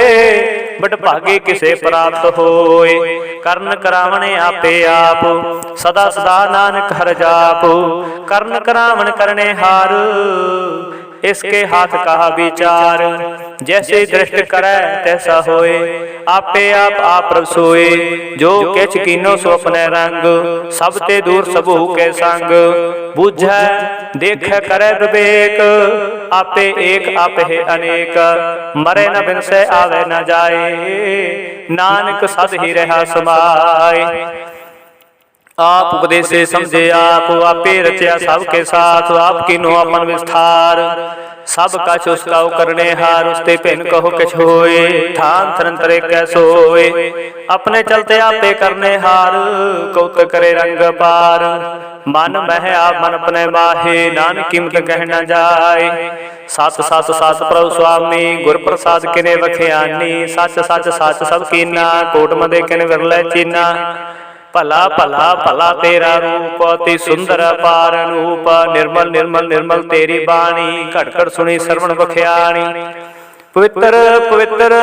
बट भागे किसे प्राप्त होए। कर्ण करावणे आपे आप, सदा सदा नानक हर जाप। कर्ण करावण करने हार, इसके हाथ का विचार। जैसे दृष्ट करे तैसा होए, आपे आप प्रभ सोए। जो किछ कीनो सो अपने रंग, सब ते दूर सबू के संग। बुझै देखे करे विवेक, आपे एक आप है अनेक। मरे न बिन से आवे न जाए, नानक सद ही रहा समाए। आप उपदेशे समझे आप, आपे रचया सबके साथ। आपकी नो अपन विस्तार, सब कछ उसका करने हार। उसते भिन कहो किछ होए, थान तरंतरे कैसोए। अपने चलते आपे करने हार, कौत करे रंग पार। मन मह आप मन अपने माहे, नानक कीमत कह न जाए। सत सत सत प्रभु स्वामी, गुर प्रसाद किने बख्यानी। सच सच सच सब कीना, कोट मदे किने विरलै चीना। भला भला भला तेरा रूप, अति सुंदर पार अनूप। निर्मल निर्मल निर्मल तेरी बाणी, घट घट सुनी श्रवण बख्याणी। पवित्र पवित्र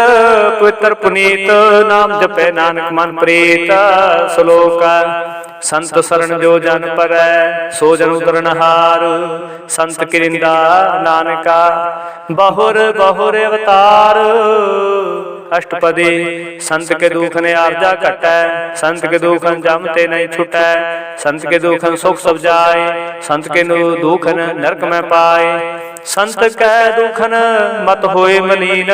पवित्र पुनीत, नाम जपे नानक मन प्रीत। श्लोक संत शरण जो जन परै, सो जन उतरनहार। संत किरिंदा नानका, बहुर बहुर अवतार। अष्टपदी संत के दुख ने आर्जा घटै, संत के दुखन जमते नहीं छुटै। संत के दुखन सुख सब जाए, संत के दुखन नरक में पाए। संत कै दुखन मत होए मलीन,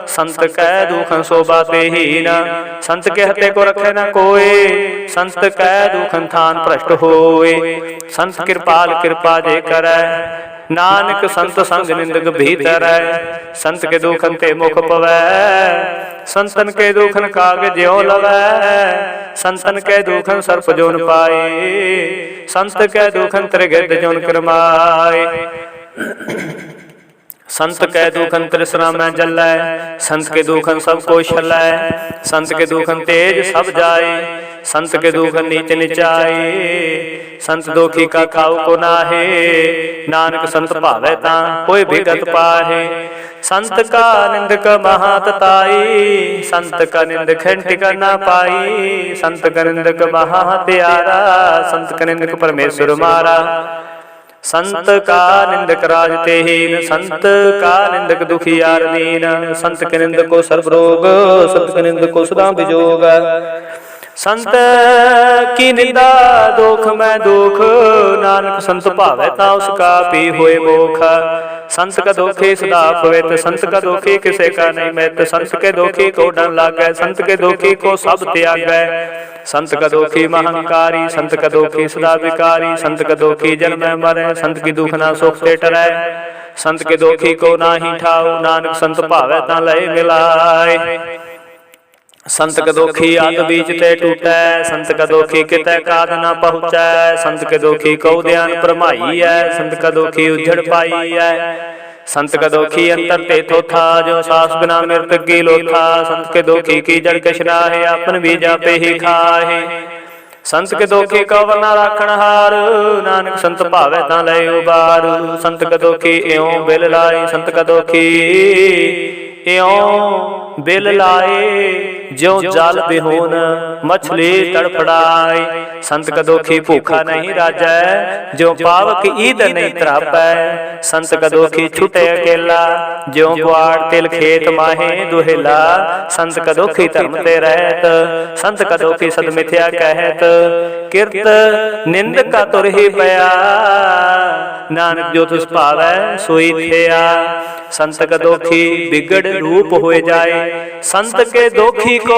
संत कै दुखन शोभा ते हीन। संत कहते को रखे न कोय, संत कै दुखन थान भ्रष्ट होए। संत कृपाल कृपा जे करै, नानक संत संग निंदक भीतर है। संत के दुखन ते मुख पवै, संतन के दुखन काग ज्यों लवै। संतन के दुखन सर्प जोन पाए, संत के दुखन त्रिगिर्द जोन करमाए। संत के दुखन तृष्णा में जलै, संत के दुखन सब को छलै। संत के दुखन तेज सब जाए, संत के दुखन नीच निचाए। संत दोखी का खाऊ को नाहे, नानक संत भावै ता कोई विगत पाहे। संत का निंदक महातताई, संत का निंदक खंटिक न पाई। संत का निंदक महात्यारा, संत का निंदक परमेश्वर मारा। संत का निंदक राज तेहीन, संत का निंदक दुखियार दीन। संत के निंदक को सर्व रोग, संत के निंदक को सदा विजोग। संत की निंदा दोख में दुख, नानक संत भावै ता उसका पी होए मोख। संत का दोखी सदा पवित्र, संत का दोखी किसे का नहीं मित। संत के दोखी को डर लागै, संत के दोखी को सब त्यागै। संत का दोखी महंकारी, संत का दोखी सदा विकारी। संत का दोखी जन्म मरै, संत की दुख ना सुख ते टरै। संत के दोखी को नाही ठाऊ, नानक संत भावै ता लय मिलाय। संत का दोखी आग बीच ते टूटै, संत का दोखी कितै काद न पहुँचै। संत के दोखी को ध्यान भरमाई है, संत का दोखी उजड़ पाई है। संत का दोखी अंतर ते थोथा, जो सास बिना मृत की लोथा। संत के दोखी की जड़ कछ नाहे, आपन भी जापे ही खाहे। संत के दोखी का वरना राखण हार, नानक संत भावै ता लय उबार। संत का दोखी एवं बिल लाए, संत का दोखी एवं बिल लाए। ज्यों जाल बिहोन मछली तड़फड़ाए। संत का दोखी भूखा नहीं राजै, ज्यों पावक ईद नहीं त्रापै। संत का दोखी छुटे अकेला, ज्यों ग्वार तिल खेत माहे दुहेला। संत का दोखी धर्म ते रहत, संत का दोखी सद मिथ्या कहत। किरत निंद का तुर ही पया, नानक जो तुस पावै सोई थिया। संत का दोखी बिगड़ रूप हो जाए, संत के दोखी को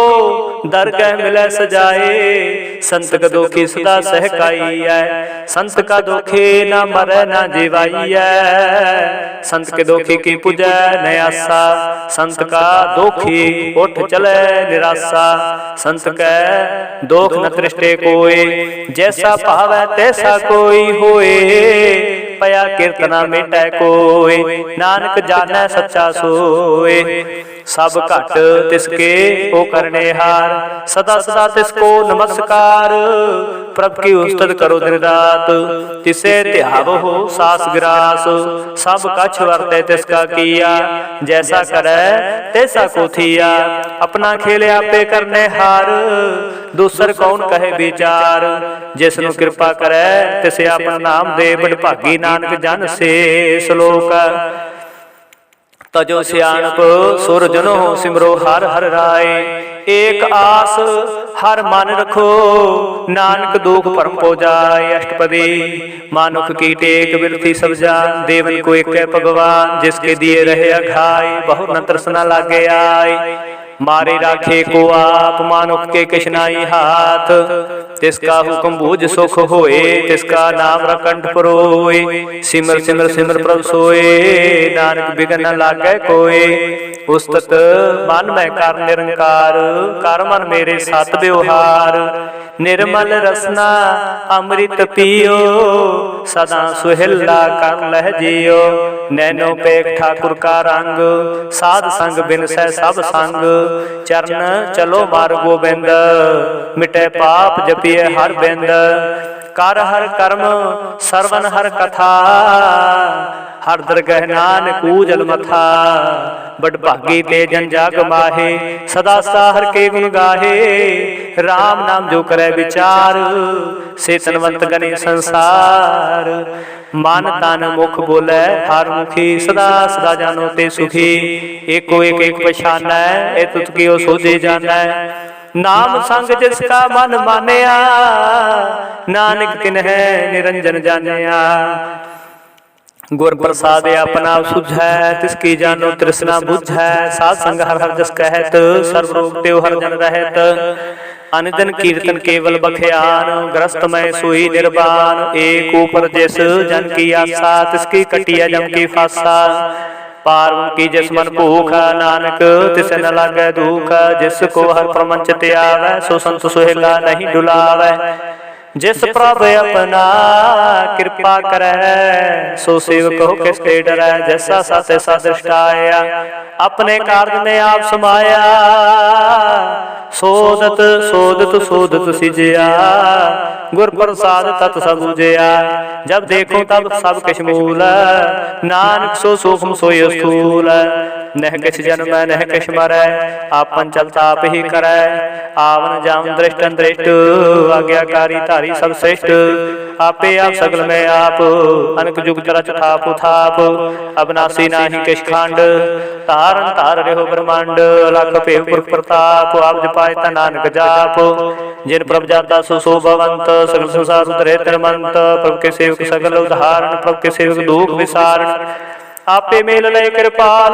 दरगह मिले सजाए। संत का दोखी सदा सहकाई है, संत का दोखी न मरे न जीवाई है। संत के दोखी की पूजा न आसा, संत का दोखी उठ चले निराशा। संत के दोख न तृष्टे कोई, जैसा भावै तैसा कोई होए। पया कीर्तना मिटै कोय, नानक जानै सच्चा सोए। सब घट तिसके ओ करने हार, सदा सदा तिसको नमस्कार। प्रभ की उस्तत करो दिन रात, तिसे ध्याव हो सास गिरास। सब कछ वर्ते तिसका किया, जैसा करे तैसा को थिया। अपना खेल आपे करने हार, दूसर कौन कहे विचार। जिसनु कृपा करे तिसे अपना नाम दे, बड़ भागी नानक जन से श्लोक। तजो सियाणप सुर जनो सिमरो हर हर राय। एक आस हर मन रखो, नानक दुख परम को जाय। अष्टपदी मानुख की टेक बिरथी सब जान, देवन को एक भगवान। जिसके दिए रहे अघाय, बहु न तृष्णा लागे आय। मारे राखे को आप, मानुख के किछ नाई हाथ। तिसका हुक्म बूझ सुख होए, तिसका नाम रकंठ परोए। सिमर सिमर सिमर प्रभ सोए, नानक बिघन न लागे कोय। उस्तत मन में कर निरंकार, कर मन मेरे सत व्यवहार। निर्मल रसना अमृत पियो, सदा सुहिला कर लह जियो। नैनो पेख ठाकुर का रंग, साध संग बिन सै सब संग। चरण चलो मार गोबिंद, मिटे पाप जपिए हर बिंद। कर हर कर्म सरवन हर कथा, हर दरगह नानक कूजल मथा। बड़ भागी ते जन जाग माहे, सदा साहर के गुण गाहे। राम नाम जो करे विचार, से तनवंत गने संसार। मन तन मुख बोले हर मुखी, सदा सदा जानो ते सुखी। एको एक एक पछानै, ए तुत कियो सोझे जानै। नाम संग जिसका मन मानिया, नानक तिन्ह निरंजन जानिया। गुर प्रसाद अपना सुझै, तिसकी जानो तृष्णा बुझै। साध संग हर हर जस कहत, सर्व रोग त्यों हर जन रहत। अनदन कीर्तन केवल बख्यान, ग्रस्त मैं सोई निर्वाण। एक ऊपर जिस जन की आशा, तिसकी कटिया जम की फासा। पार की जिस मन भूखा, नानक तिस न लागै दुख। जिसको हर प्रमंच त्यावै, सो संत सुहेला नहीं डुलावै। जिस प्रभ अपना कृपा करै, सो सेवक हो किसके डरै। जैसा साथ ऐसा दृष्टाया, अपने कार्य में आप समाया। सोदत सोदत सोदत सिजया, गुर प्रसाद तत सब बुझया। जब देखो तब सब किछ मूल, नानक सो सूक्ष्म सोई स्थूल। नह किछ जन्मै नह किछ मरै, आपन चलता आप ही करै। आवन जावन दृष्टन दृष्ट, आज्ञाकारी धारी सब श्रेष्ठ। आपे आप सगल में आप, अनक जुग रच थाप थाप। अविनाशी नाही किछ खंड, तारन तार रहो ब्रह्मांड। लख भेव पुरख प्रताप, आप जपाए ता नानक जाप। जिन प्रभ जाता सो शोभावंत, सगल संसार उतरे तिरमंत। प्रभ के सेवक सगल उदाहरण, प्रभ के सेवक दुख विसारण। आपे मेल लय कृपाल,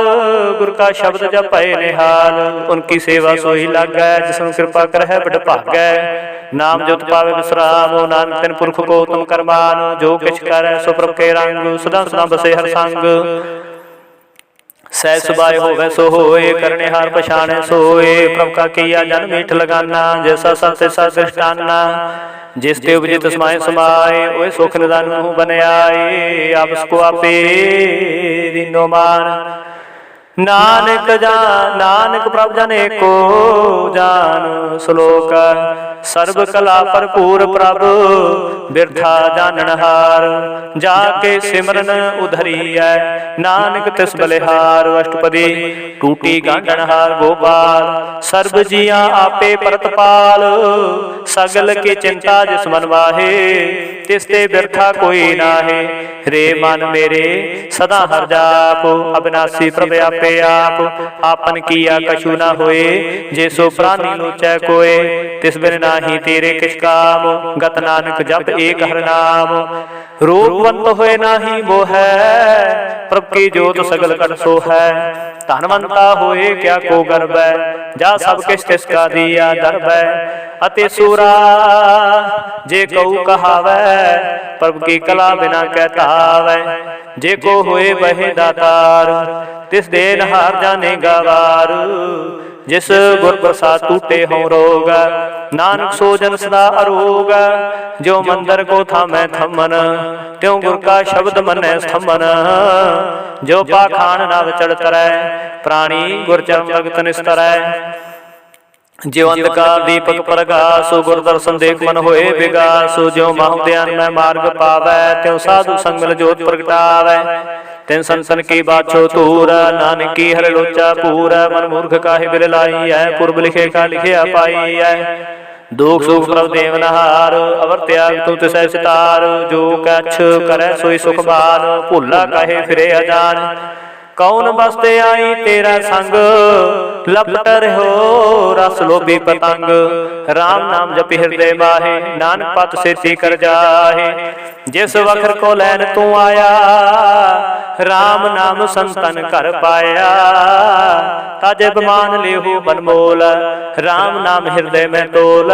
गुर का शब्द जपै निहाल। उनकी सेवा सोई लागै, जिसनु कृपा करहै बड़ भागै। नाम जोत पावे विश्राम, नानक तिन पुरख को तुम करमान। जो किछ करੈ सो प्रभ के रंग, सदा सदा बसे हर संग। सहज सुभाए होवे सो होए, करने हार पछाणे सोए। प्रभ का किया जन मीठ लगाना, जैसा सत तैसा दृष्टाना। जिस ते उपजे तस्माय समाए, ओए सुख निदान मुँह बन आए। आपस को आपे दीनो मान, नानक जान नानक प्रभ जने को जान। श्लोक सर्व कला भरपूर प्रभ, बिरथा जानन हार। जाके सिमरन उधरियै, नानक तिस बलिहार। अष्टपदी टूटी गांडन हार गोपाल, सर्व जिया आपे परतपाल। सगल की चिंता जिस मन वाहे, तिसते बिरथा कोई नाहे। रे मन मेरे सदा हर जाप, अविनाशी प्रभ आपे आप। आपन किया कछु न होए, जे सो प्राणी लोचै कोय। तिस बिन नाही तेरे किछ काम, गत नानक जप एक हर नाम। रूपवंत होए नाही मोहै, प्रभ की जोत सगल कर सो है। धनवंता होए क्या को गर्वै, जा सब किछ तिसका दिया दरबै। अति सूरा जे कऊ कहावै, प्रभ की कला बिना कहता आवै। जे को होए बहे दातार, तिस देन हार जाने गवार। जिस गुर प्रसाद टूटे हों रोग, नानक सो जन सदा अरोग। जो मंदिर को थामै थमन, त्यों गुर का शब्द मनै स्थमन। जो पाखान नाव चढ़ तरै, प्राणी गुर चरण लगत निस्तरै। ज्यो अंधकार दीपक प्रगासु, गुर दर्शन देख मन होए विगासु। ज्यो माहु ध्यान में मार्ग पावै, त्यों साधु संग मिल जोत प्रगटावै। तिन संसन की बात छो तूर, नानक की हर लोचा पूर। मन मूर्ख काहे बिरलाई है, पूर्व लिखे का लिखिया पाई है। दुख सुख प्रभ देवनहार, अवर त्याग तू तिसै सितार। जो कछ करै सोई सुख मान, भूला काहे फिरे अजान। कौन बसते आई तेरा संग, लपट रहो रस लोभी पतंग। राम नाम जपि हृदय माहे, नानक पत सेती कर जाहे। जिस वखर को लैन तू आया, राम नाम संतन कर पाया। तज बमान लेहु बनमोल, राम नाम हृदय में तोल।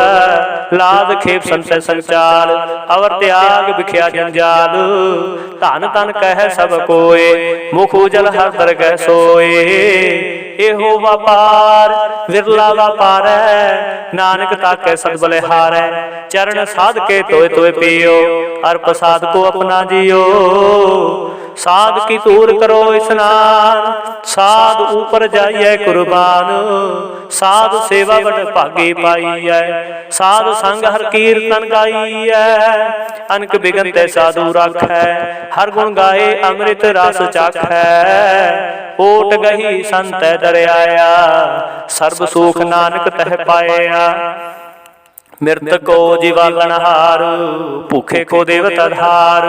लाद खेप संशय संचाल, अवर त्याग बिख्या जंजाल। धन तन कह सब कोय, मुख उजल हर दरगह सोए। एहो व्यापार विरला व्यापार है, नानक ताके सद बलिहार है। चरण साध के तोय तोय पियो, अर प्रसाद को अपना जियो। साध की तूर करो स्नान, साध ऊपर जाइए कुर्बान। साध सेवा बड़ भागी पाई है, साध संग हर कीर्तन गाई है। अनक बिगन ते साधु रख है, हर गुण गाए अमृत रस चख है। ओट गही संत दर आया, सर्ब सुख नानक तह पाया। मृत को जीवालन हार, भूखे को देवता धार।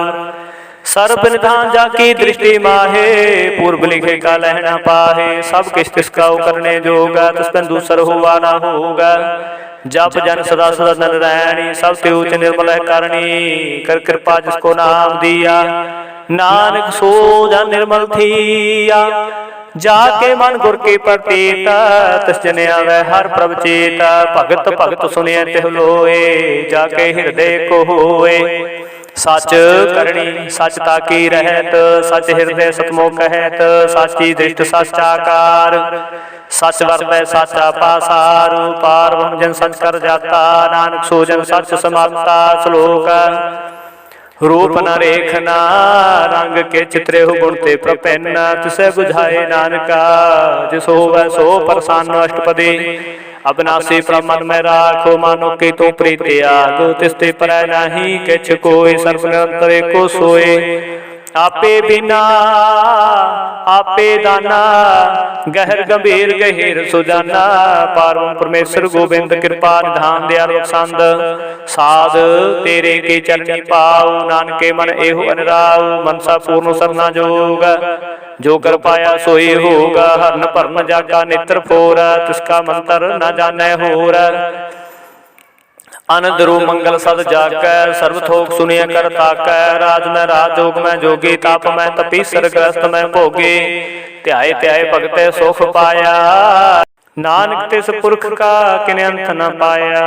सर्प निधान जाकी दृष्टि माहे, पूर्व लिखे का लहना पाहे। सब किस तिसका करने जोगा, तिस पर दूसर हुआ ना होगा। जप जन सदा सदा नर रैणी, सब ते उच्च निर्मल करणी। कर कृपा जिसको नाम दिया, नानक सो जन निर्मल थिया। जाके मन गुर के प्रतीत तिस जन आवे हर प्रभ चेत। भगत भगत सुनिए तिह लोए जाके हृदय को होए। सच करनी सच ताकी रहत सच हृदय सतमो कहत। साची दृष्ट साचाकार सच वरतै साचा पासार। पार ब्रह्म जन सच कर जाता नानक सो जन सच समाप्ता। श्लोक रूप न रेखना रंग के चित्रे हो गुण ते प्रपन्न। तिसे बुझाए नानका जिस होवै सो प्रसन्न। अष्टपदी अविनाशी ब्रह्मन में राखो मानो के तो प्रीत आग। तिसते परै नाही किछ कोय सर्व निरंतर एको सोए। आपे बिना आपे दाना गहर गंभीर गहीर सुजाना। पारम परमेश्वर गोबिंद कृपा निधान दयाल बख्शंद। साध तेरे के चरणी पाऊ नानके मन एहो अनराऊ। मनसा पूर्ण सरना जोग जो कर पाया सोई होगा। हरन भरन जागा नेत्र फोर तिसका मंत्र न जानै होर। अनदरु मंगल सद जाकै सर्व थोक सुनिय कर ताकै। राज में राजयोग में जोगी ताप में तपी सरग्रस्त में भोगी। ध्याए ध्याए भगते सुख पाया नानक तिस पुरख का किन अंत न पाया।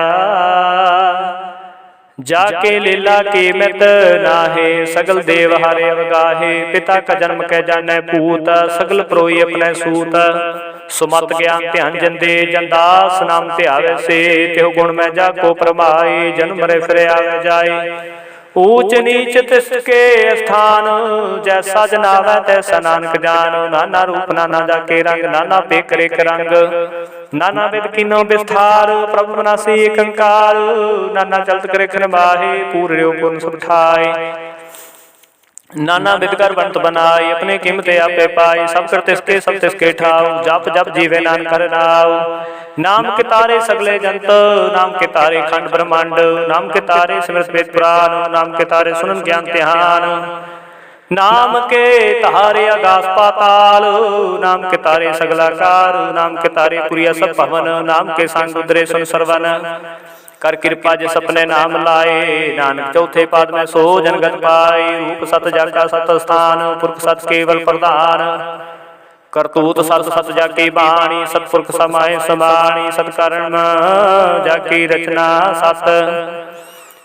जाके लीला की मित नाहे सगल देव हारे अवगाहे। पिता का जन्म कै जानै पूत सगल प्रोई अपने सूत। सुमत ज्ञान ध्यान जंदे जनदास नाम ध्यावे से। त्यो गुण में जाको प्रमाए जन्म मरे फिर आवे जाए। ऊंच नीच तिसके स्थान जैसा जनावै तैसा नानक जान। नाना रूप नाना जाके रंग नाना पेक रेख रंग। नाना विद कीनो विस्तार प्रभु विनाशी कंकार। नाना चलत करे माहे पूरे पूर्ण सब ठाए। नाना विदकर बनत बनाई अपने कीमते आपे पाई। सब कर तिसके सब तिसके ठाऊ जप जप जीवे नानक हर नाऊ। नाम के तारे सगले जंत नाम के तारे खंड ब्रह्मांड। नाम के तारे सिमरत वेद पुराण नाम के तारे सुनन ज्ञान ध्यान। नाम के तारे आकाश पाताल नाम के तारे सगलाकार। नाम के तारे पुरिया सब भवन नाम के संग उदरे सुन सरवन। कर कृपा जिस अपने नाम लाए नानक चौथे पाद में सो जनगत पाए। रूप सत जग का सत स्थान पुरख सत केवल प्रधान। करतूत सत सत जाकी बाणी सतपुरख समाय समाणी। सत्कर्म जाकी रचना सत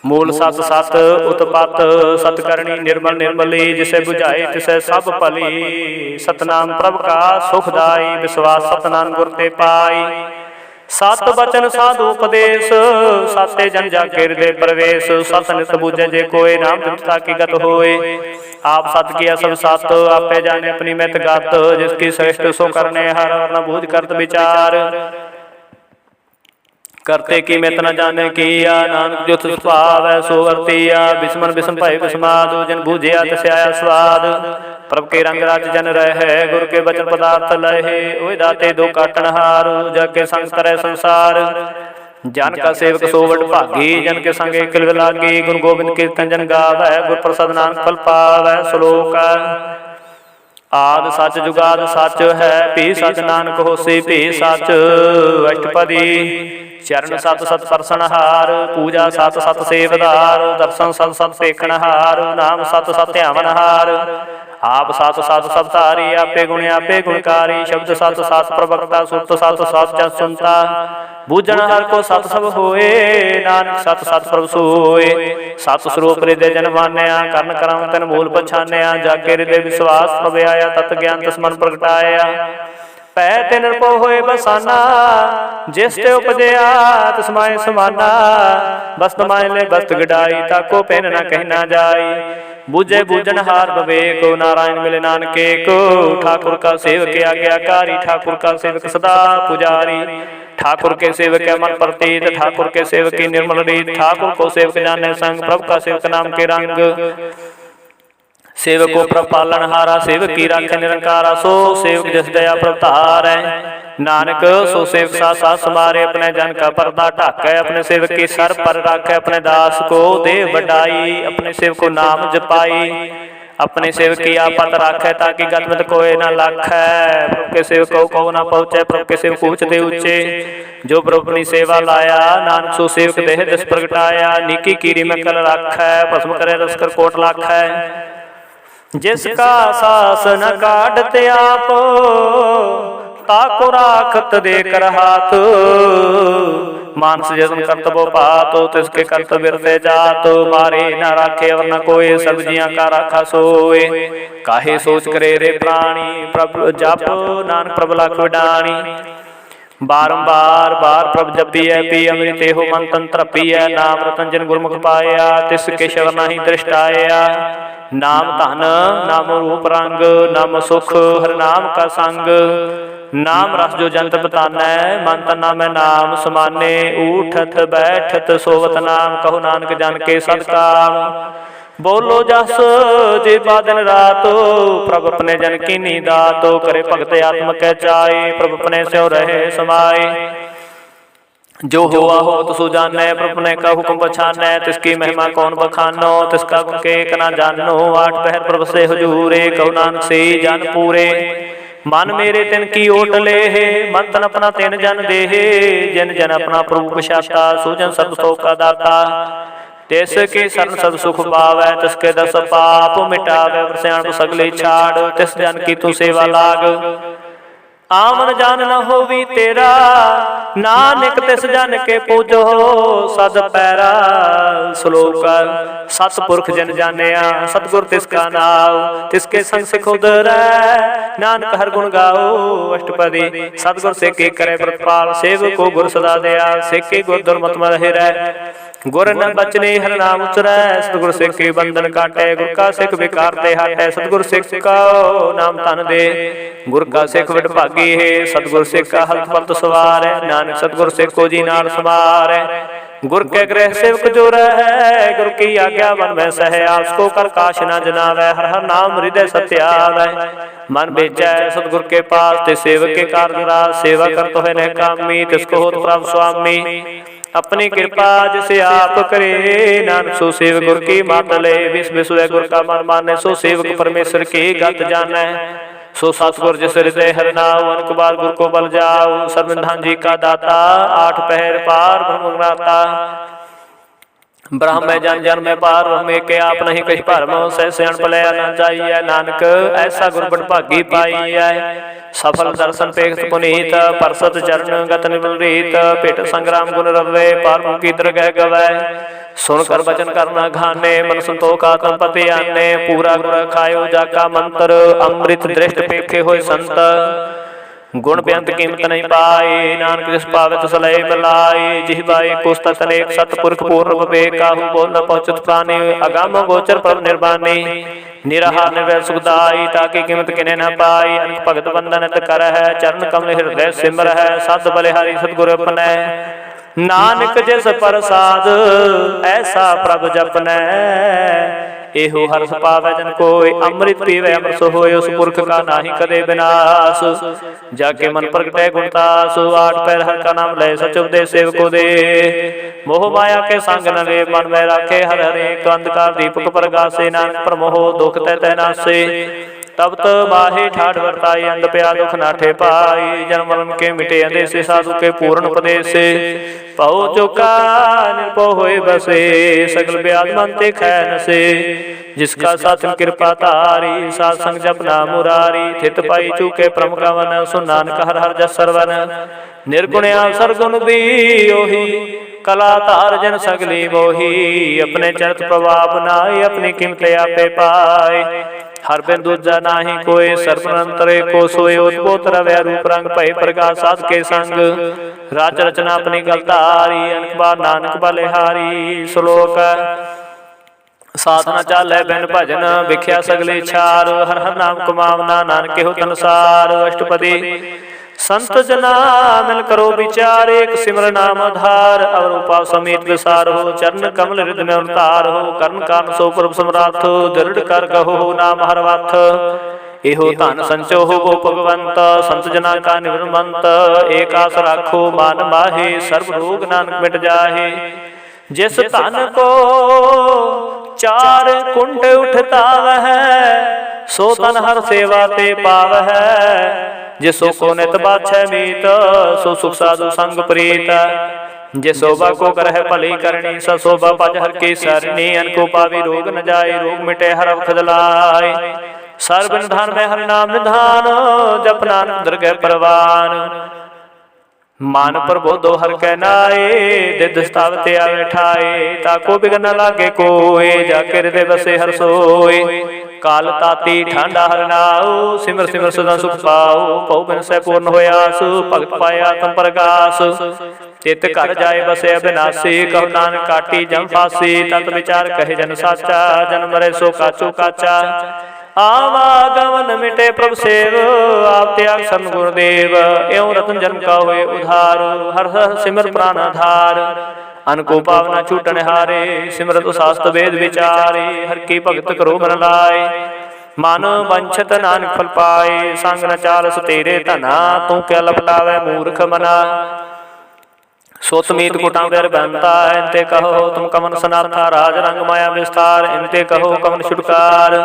मूल सत सत उत्पत। सतकरणी निर्मल निर्मली जिसे बुझाए तिसे सब भली। सतनाम प्रभ का सुखदाई विश्वास सतनाम गुर ते पाई। सत बचन साधु उपदेश साते जन जाके हृदय प्रवेश। सत नित बूझे जे कोय नाम जपता की गत होए। आप सत किया सब सत आपे जाने अपनी मित गत। जिसकी श्रेष्ठ सो करने हर न बूझ करत विचार। करते की मित न जाने किया नानक जो तुझ पावै सो वर्तिया। बिस्मन बिस्म भय बिस्माद जन बूझिया तिस आया स्वाद। प्रभ के रंग राज जन रहे गुरु के वचन पदार्थ लहे। ओए दाते दो काटन हार जग के संग करे संसार। जन का सेवक सो वड भागी जन के संगे किल लागी। गुरु गोबिंद कीर्तन जन गावै गुर प्रसाद नानक फल पावै। श्लोक आद सच जुगाद सच है भी सच नानक होसी भी सच। अष्टपदी चरण सत सत परसनहार पूजा सत सत सेवदार। दर्शन सत सत देखनहार नाम सत सत ध्यावनहार। आप सत सत सब धारी आपे गुणकारी। शब्द सत सत प्रवक्ता सुत सत सत जन सुनता। बूझन हर को सत सब होए नानक सत सत प्रभ सोए। सत स्वरूप हृदय जन मान्या करण करम तन मूल पछान्या। जाके हृदय विश्वास प्रभ आया तत् ज्ञान तस मन प्रगटाया। पै ते निरभਉ होए बसाना जिस ते उपजया तिस माय समाना। बस्त माय ले बस्त गडाई ताको पैन न कहना जाई। बूझे बूझन हार विवेक नारायण मिले नानके को। ठाकुर का सेवक आज्ञाकारी ठाकुर का सेवक सदा पुजारी। ठाकुर के सेवक मन प्रतीत ठाकुर के सेवक की निर्मल रीत। ठाकुर को सेवक जाने संग प्रभु का सेवक नाम के रंग। सेवको प्रभ पालन हारा सेवक की राखे निरंकारा। सो सेवक जस दया प्रभ तारै नानक सो सेवक साथ साथ समारे। अपने जन का पर्दा ढाकै अपने सेवक की सर पर राखे। अपने दास को दे बढ़ाई अपने सेवक को नाम जपाई। अपने सेवक की आपत राखे ताकि गत कोई न लाखै। प्रभु के सेवक को न पहुँचे प्रभु के सेवक ऊंचे ऊंचे। जो प्रभु अपनी सेवा लाया नानक सो सेवक देह दस प्रगटाया। नीकी कीरी में कल राखै भस्म करे रस कर कोट लाखै। जिसका सास न काटते आप, ताको राखत दे कर हाथ। मानस जन्म कर्तव्य पातो, तिसके कर्तव्य बिरते जात। मारे न राखे और न कोय, सब्जियां का राखा सोए। काहे सोच करे रे प्राणी, प्रभु जप नानक प्रभु लख विडाणी। बारंबार बार प्रभ जपिय, पी अमृत हो मन तन तृपिय। नाम रतन जन गुरमुख पाया, तिसके शरण नहीं दृष्ट आया। नाम धन नाम रूप रंग, नाम सुख हर नाम का संग। नाम रस जो जंत बताना, मन तन नाम नाम समाने। उठत बैठत सोवत नाम, कहो नानक जन के सदकाम। बोलो जस जे दिन रातो, प्रभु अपने जन की नीदातो। करे भगत आत्म कै चाए, प्रभु अपने स्यों रहे समाए। जो हुआ हो तो जानै, प्रभु ने का हुक्म पछानै। तिसकी महिमा कौन बखानो, तिसका गुण के ना जानो। आठ पहर प्रभु से हुजूरे, कहो नानक से जन पूरे। मन मेरे तिन की ओट ले है, मन तन अपना तिन जन दे है। जिन जन अपना प्रभु पछाता, सूजन सब सो का दाता। तिसके शरण सब सुख पावै, तिसके दस पाप मिटावै। सियाण सगले छाड़, तिस जन की तू सेवा लाग। आमन जान न होवी तेरा, नानक तिस जन के पूजो सद पैरा। श्लोक सतपुरख जन जानिया, सतगुर तिसका नाम। तिसके संग सिख उदरै, नानक हर गुण गाओ। अष्टपदी सतगुर से के करे प्रतिपाल, सेवक को गुर सदा दया। सेके गुर दुर्मत मर हिरै, गुर न बचने हर नाम उचरै। सतगुर सिख के बंधन काटै, गुर का सिख विकार ते हटै। सतगुर सिख का नाम धन दे, गुर का सिख विड भागी है। सतगुर सिख का हल्थ पलत सवार है, नानक सतगुर सिख को जी नाल समार है। गुर के गृह सेवक जो रहे, गुर की आज्ञा मन में सह। आसको कर काश न जनावै, हर हर नाम हृदय सत्य आवै। मन बेचै सतगुर के पास, ते सेवक के कार्य रास। सेवा कर तो है न कामी, तिसको होत प्रभु स्वामी। अपनी कृपा जिसे आप करे, नानक सो सेवक गुर की मात ले। विश्व विश्व गुर का मन माने, सो सेवक परमेश्वर की गत जानै। सो सतगुर जिस हृदय हर नाम, अनक बार गुर को बल जाओ। सर्वधान जी का दाता, आठ पहर पार ब्रह्म ज्ञाता। ब्रह्म जन जन में पार, ब्रह्मे के आप नहीं कछ भरम। सह सियाण भलै न जाइए, नानक ऐसा गुर बड़ भागी पाइए। सफल दर्शन पेख पुनीत, परसत चरण गत निबल रीत। पेट संग्राम गुण रवे, पार की दरगह गवै। सुन कर वचन करना घाने, मन संतोख आत्म पति आने। पूरा गुर खायो जाका मंत्र, अमृत दृष्ट पेखे होय संत। गुण बेअंत कीमत नहीं पाए, नानक जिस पावे तिस लय बलाए। जिह्वाए कुस्तत अनेक सतपुरख पूर्ण विवेक, काहू बोल न पहुँचत प्राणी। अगम गोचर प्रभ निर्वाणी, निराहार निर्वैर सुखदाई। ताकि कीमत किने न पाई, अनक भगत बंधन नित कर है। चरण कमल हृदय सिमर है, सद बलिहारी सतगुर अपनै। नानक जिस प्रसाद ऐसा प्रभ जपनै, एहो हर्ष पावै जन कोय। अमृत पीवै अमृत होय, उस पुरख का नाहि कदे विनाश। जाके मन प्रगटै गुणतास, आठ पैर हर का नाम लय। सच उपदेश सेवको दे, मोह माया के संग न वे। मन में राखे हर हरे, अंधकार दीपक प्रगासे। नानक प्रमोह दुख तै तै नासे। तब त बाहे ठाठ वर्ताई, अंध प्या दुख नाठे पाई। जन्म मरण के मिटे अंदेसे, साधु के पूर्ण उपदेसे। पहो चुका निर्भो होय बसे, सकल ब्याज मन ते खै नसे। जिसका साथ कृपा तारी, साध संग जपना मुरारी। थित पाई चूके परम कवन, सुन नानक हर हर जस सरवन। निर्गुण सरगुण दी ओही, कला तार जन सगली मोही। अपने चरित प्रभाव बनाए, अपनी कीमत आपे पाए। हर बिन दूजा नाही कोय, सर्वनंतरे को सोए। उत्पोत रवै रूप रंग, भय प्रकाश साध के संग। राज रचना अपनी गलतारी, अनक बार नानक बलिहारी। श्लोक साधना चालै बिन भजन, विख्या सगले छार। हर हर नाम कमावना, नानक हो तनसार। अष्टपदी संत जना मिल करो विचार, एक सिमर नाम आधार। अवरूपा समेत विसार हो, चरण कमल हृदय में अवतार हो। कर्ण कान सो प्रभ समराथ, दृढ़ कर कहो नाम हर वाथ। एहो धन संचो हो भगवंत, संत जना का निवृमंत। एक आस राखो मान माहे, सर्व रोग नानक मिट जाहे। जिस धन को चार कुंड उठता वह, सो तन हर सेवा ते पाव है। जिसो को नित बाछै मीत, सो सुख साधु संग प्रीत। जे शोभा को करह भली करनी, स शोभा पज हर की सरनी। अनको पावी रोग न जाय, रोग मिटे हर अवखद लाय। सर्व निधान में हरि नाम निधान, जप नानक दरगह परवान। मान प्रबोधो हर कै नाए, दिद स्थावत आवे ठाए। ताको बिघन न लागे कोय, जाके हृदय बसे हर सोय। काल ताती ठांडा हर नाओ, सिमर सिमर सदा सुख पाओ। पौ बिन सै पूर्ण होयास, भगत पाया तुम प्रगास। चित घर जाए बसे अविनाशी, कहो नानक काटी जम फांसी। तत विचार कहे जन साचा, जन मरे सो काचो काचा। आवागमन मिटे प्रभु सेव, आप त्याग शरण गुरुदेव। एवं रतन जन्म का हुए उधार, हर हर सिमर प्राण आधार। अनको पावना छूटन हारे, सिमरत शास्त्र वेद विचारे। हर की भगत करो मन लाए, मन वंछत नानक फल पाए। संग न चालस तेरे धना, तू क्या लपटावे मूर्ख मना। सोतमीत कुटांबर बनता, इनते कहो तुम कमन सनाथा। राज रंग माया विस्तार, इनते कहो कमन छुटकार।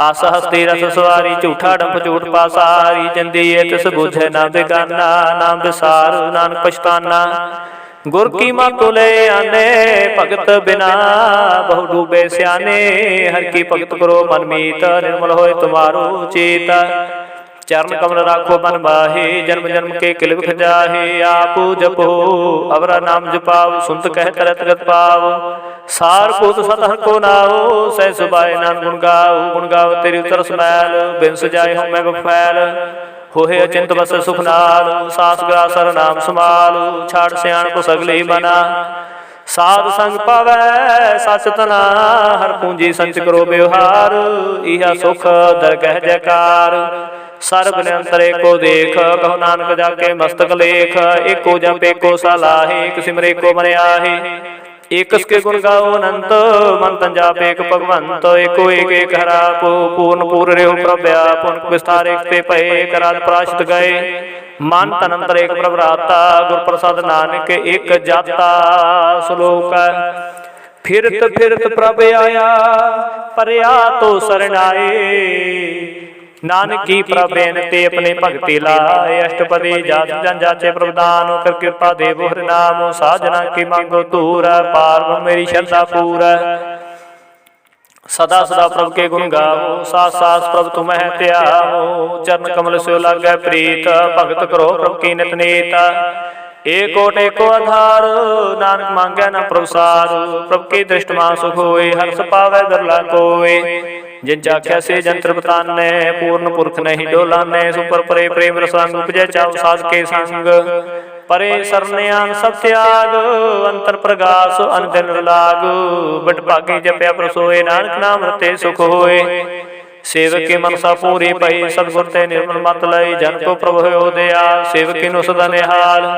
आस हस्ती रस सवारी, झूठा डंप झूठ पासारी। जिंदी ये तिस बुझे ना बेगाना, नाम विसार नानक पछताना। गुर की माँ को ले आने, भगत बिना बहु डूबे स्याने। हर की भगत करो मन मीत, निर्मल होए तुम्हारो चेत। चरण कमल राखो मन माहे, जन्म जन्म के किल बिख जाहे। आप जपो अवरा नाम जपाओ, सुनत कह तरत गत पाओ। सार पुत सत हर को नाओ, सह सुबाए नाम गुण गाओ। गुण गाओ तेरी तरस मैल, बिन सजाए हूँ मैं बफैल। होहे अचिंत बस सुख नाल, सास ग्रासर नाम समाल। छाड़ सियाण को सगली बना, साध संग पावै सच तना। हर पूंजी संच करो व्यवहार, इहा सुख दरगह जयकार। सर्ब निरंतर को देख, कहो नानक जाके मस्तक लेख। एको जप एको सलाहे, एक सिमरे को मन आहे। एक के गुण गाओ अनंत, मन तन जाप एक भगवंत। एको एक एक हरा पूर्ण पूर्ण रेहु प्रव्याप। उनक विस्तार एक ते पए, करात प्राश्त गए। मन तन अंतर एक प्रभ राता, गुर प्रसाद नानक एक जाता। श्लोक फिरत फिरत प्रभ आया, परया तो सरनाए। नानक की प्रभेन ते अपने भगति लाए। अष्टपदी जात जन जाचे प्रभुदान, कर कृपा देवो हरि नाम। साजना की मांगो दूर, पार मेरी श्रद्धा पूरा। सदा सदा प्रभु के गुण गाओ, सास सास प्रभु तुम्हें त्याओ। चरण कमल से लागे प्रीत, भगत करो प्रभु की नित नीत। एको टेको आधार, नानक मांगे न प्रभु सार। प्रभु की दृष्टि मां सुख होए, हर्ष पावे बिरला कोय। जिन चाख्या से जंत्र बताने, पूर्ण पुरख नहीं डोलाने। सुपर परे प्रेम रसंग, उपजे चाव साध के संग। परे सरन्यान सब त्याग, अंतर प्रगास अन दिन लाग। बट भागी जपया प्रसोए, नानक नाम रते सुख होए। सेवक की मनसा पूरी पई, सतगुर ते निर्मल मत लई। जन को प्रभु हो दया, सेवक की सदा निहाल।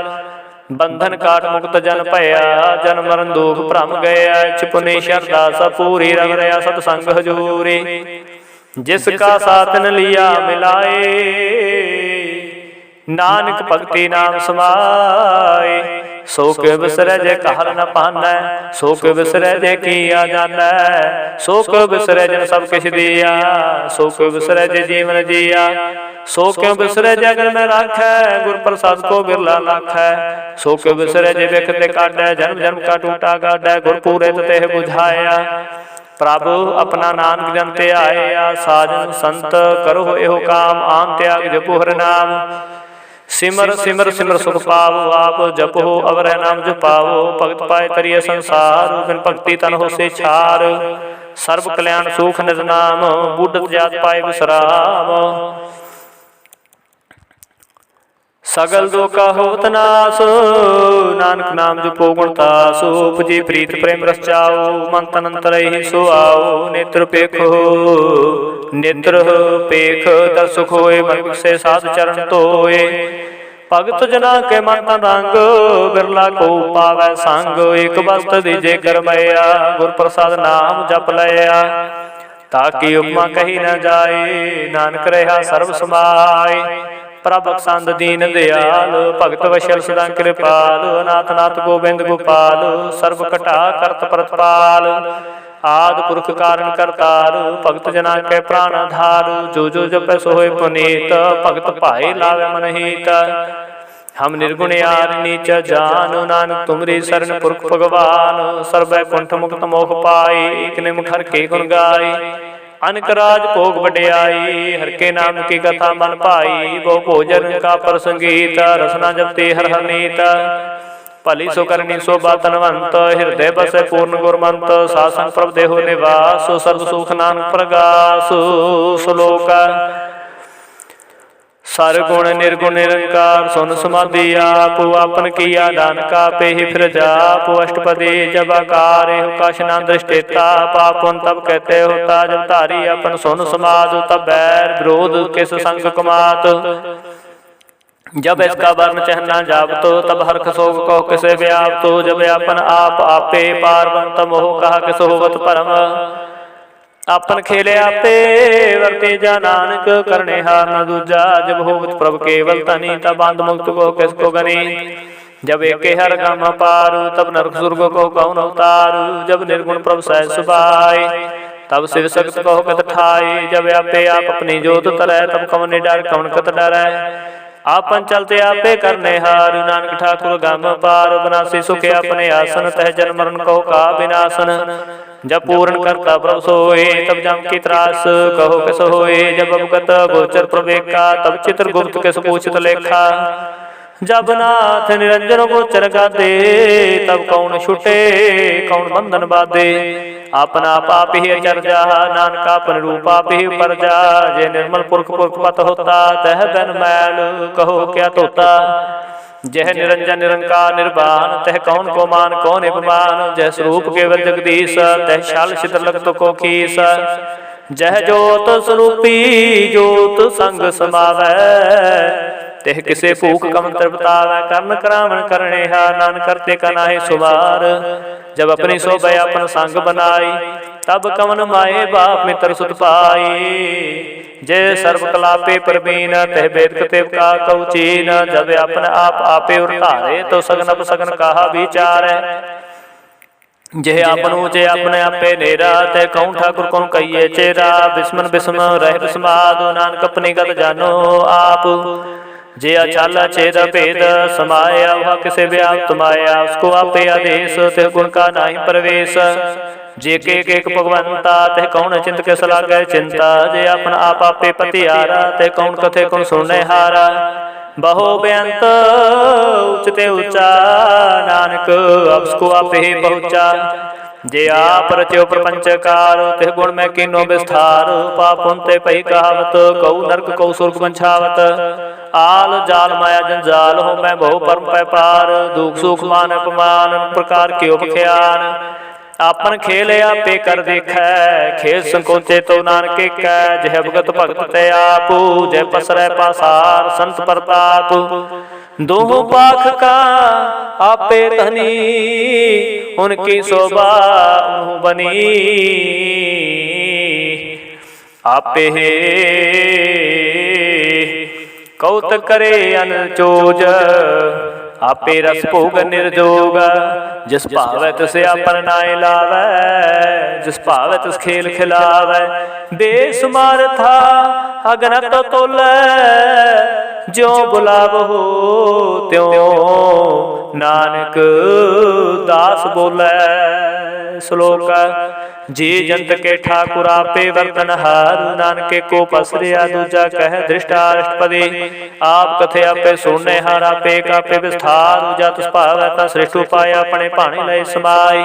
बंधन काट मुक्त जन भया, जन मरण दुख भ्रम गया। छिपुनी श्रद्धा सब पूरी, रग रया सतसंग हजूरी। जिसका साथ न लिया मिलाए, नानक भक्ति नाम समाए। सो के बिसरै जे कहर न पानै, सो के बिसरै जे किया जानै। सो के बिसरै जन सब किछ दिया, सो के बिसरै जे जीवन जिया। सो क्यों बिसरे जगन में राखै, गुर प्रसाद को बिरला लाखै। सो क्यों बिसरे जे बेखते काटै, जन्म जन्म का टूटा गाडै। गुर पूरे तेह बुझाया, प्रभु अपना नानक जन ते आया। साजन संत करो एहो काम, आम त्याग जपो हरि नाम। सिमर सिमर सिमर सुख पावो, आप जपो अवर नाम जपावो। भगत पाए तरिय संसार, बिन भक्ति तन हो से छार। सर्व कल्याण सुख निज नाम, बूढ़त जात पाए विश्राम। सगल दो का होत नास, नानक नाम जपो गुणतास। उपजी प्रीत प्रेम रस चाओ, मन तन अंतर ही सो आओ। नेत्र पेखो नेत्र पेख दर्शक होए, मन से साध चरण तोए। भगत जना के मन तन रंग, बिरला को पावै संग। एक वस्त दीजे करमया, गुर प्रसाद नाम जप लया। ताकि उपमा कही न जाए, नानक रहा सर्व समाए। प्रभ संद दीन दयाल, भगत वशल सदा कृपाल। अनाथ नाथ गोबिंद गोपाल, सर्व कटा करत प्रतपाल। आद पुरख कारण करतार, भगत जना के प्राण आधार। जो जो जप सोए पुनीत, भगत भाई लावे मन हीत। हम निर्गुण यार नीच जान, नानक तुमरी शरण पुरख भगवान। सर्वै कुंठ मुक्त मोह पाई, एक निम हर के गुण गाई। अनक राज भोग बड़ियाई, हर के नाम की कथा मन भाई। वो भोजन का प्रसंगीत, रसना जपते हर हर नीत। भली सो करनी शोभा तनवंत, हृदय बसे पूर्ण गुरमंत। सासंग प्रभ देहो निवास, सर्व सुख नानक प्रगास। श्लोक सर गुण निर्गुण निरंकार, सुन समाधि आप। आपन किया दान का पे ही फिर जाप। अष्टपदी जब आकार कश न दृष्टिता, पापुन तब कहते होता जब तारी अपन सुन समाज। तब बैर विरोध किस संग कुमात, जब इसका वर्ण चहना जाप तो। तब हर्ष शोक कहो किसे व्याप तो। जब अपन आप आपे पारवंत मोह, कहा किस होवत परम। आपन खेले आपे वर्ते जा, नानक करने हार न दूजा। जब होवत प्रभु केवल तनी, तब अंध मुक्त को किसको गनी। जब एक हर गम पारु, तब नरक सुर्ग को कौन अवतारू। जब निर्गुण प्रभु सहज सुभाए, तब शिव शक्त कहो कत ठाई। जब आपे आप अपनी जोत तरह, तब कौन डर कौन कत डरै। आपन चलते आपे करने हार, नानक ठाकुर गम पार। बनासी सुखे अपने आसन, तह जन्म मरण कहो का विनाशन। जब पूर्ण करता प्रभु सोए, तब जम की त्रास कहो किस होए। जब अवगत गोचर प्रवेका, तब चित्र गुप्त किस पूछत लेखा। जब नाथ निरंजन गोचर गादे, तब कौन छुटे कौन बंधन बाधे। अपना पाप ही अचरजा, नानक अपन रूप आप ही परजा। जे निर्मल पुरख पुरख पत होता, तह बन मैल कहो क्या तोता। जह निरंजन निरंकार निर्वाण, तह कौन को मान कौन अपमान। जह स्वरूप केवल जगदीश, तह शाल छिद्र लगत को खीस। जह जोत स्वरूपी जोत संग समावै, तेह किसे भूख कम तृप्तावै। कर्ण करावण करने हार, नान करते का नाहि सुमार। जब अपनी शोभा अपन संग बनाई, तब कवन माए बाप मित्र सुत पाई। जय सर्व कलापे प्रवीण, तह वेद कतेव का कौचीन। जब अपन आप आपे उतारे, तो सगन अप सगन कहा विचार। जय आपन ऊंचे अपने आपे नेरा, तह कौन ठाकुर कौन कहिए चेरा। बिस्मन बिस्म रहित समाद, नानक अपनी गत जानो आप। जे अचाला छेद भेद समाया, वह किसे व्याप्त माया। उसको आपे आदेश, तह गुण का नाही प्रवेश। जे के एक भगवंता, तह कौन चिंत के सलागै चिंता। जे अपन आप आपे पतिहारा, तह कौन कथे कौन सुनने हारा। बहो बेअंत उचते ऊंचा, नानक अब उसको आपे ही पहुंचा। जे आप रच्यो प्रपंच कार, तिह गुण में कीनो विस्तार। पापुन ते पही कहावत, कऊ नरक कऊ सुर्ग बंछावत। आल जाल माया जंजाल, हो मैं बहु परम पै पार। दुख सुख मान अपमान, प्रकार के उपख्यान। आपन खेल आपे कर देखै, खेल संकोचे तो नानके कै। जह भगत भगत ते आपू, जय पसरै पासार संत प्रताप। दोहों पाख का आपे धनी, उनकी शोभा उन्हु बनी। आपे हे कौत करे अन चोज, आपे रस भोग निर्जोग। जिस भावै तिस आपन नाय लावै, जिस भावै तिस खेल खिलावै। बेसुमार था अगनत तोलै, ज्यों बुलावहो त्यों नानक दास बोलै। श्लोक जी जंत के ठाकुर आपे वर्तन हार। नानके को पसरिया दूजा कह दृष्टाष्टपदी। आप कथे आपे सुनने हार, आपे कापे विस्तार। दूजा तुस भावै ता श्रेष्ठ उपाय, अपने भाणे लय समाई।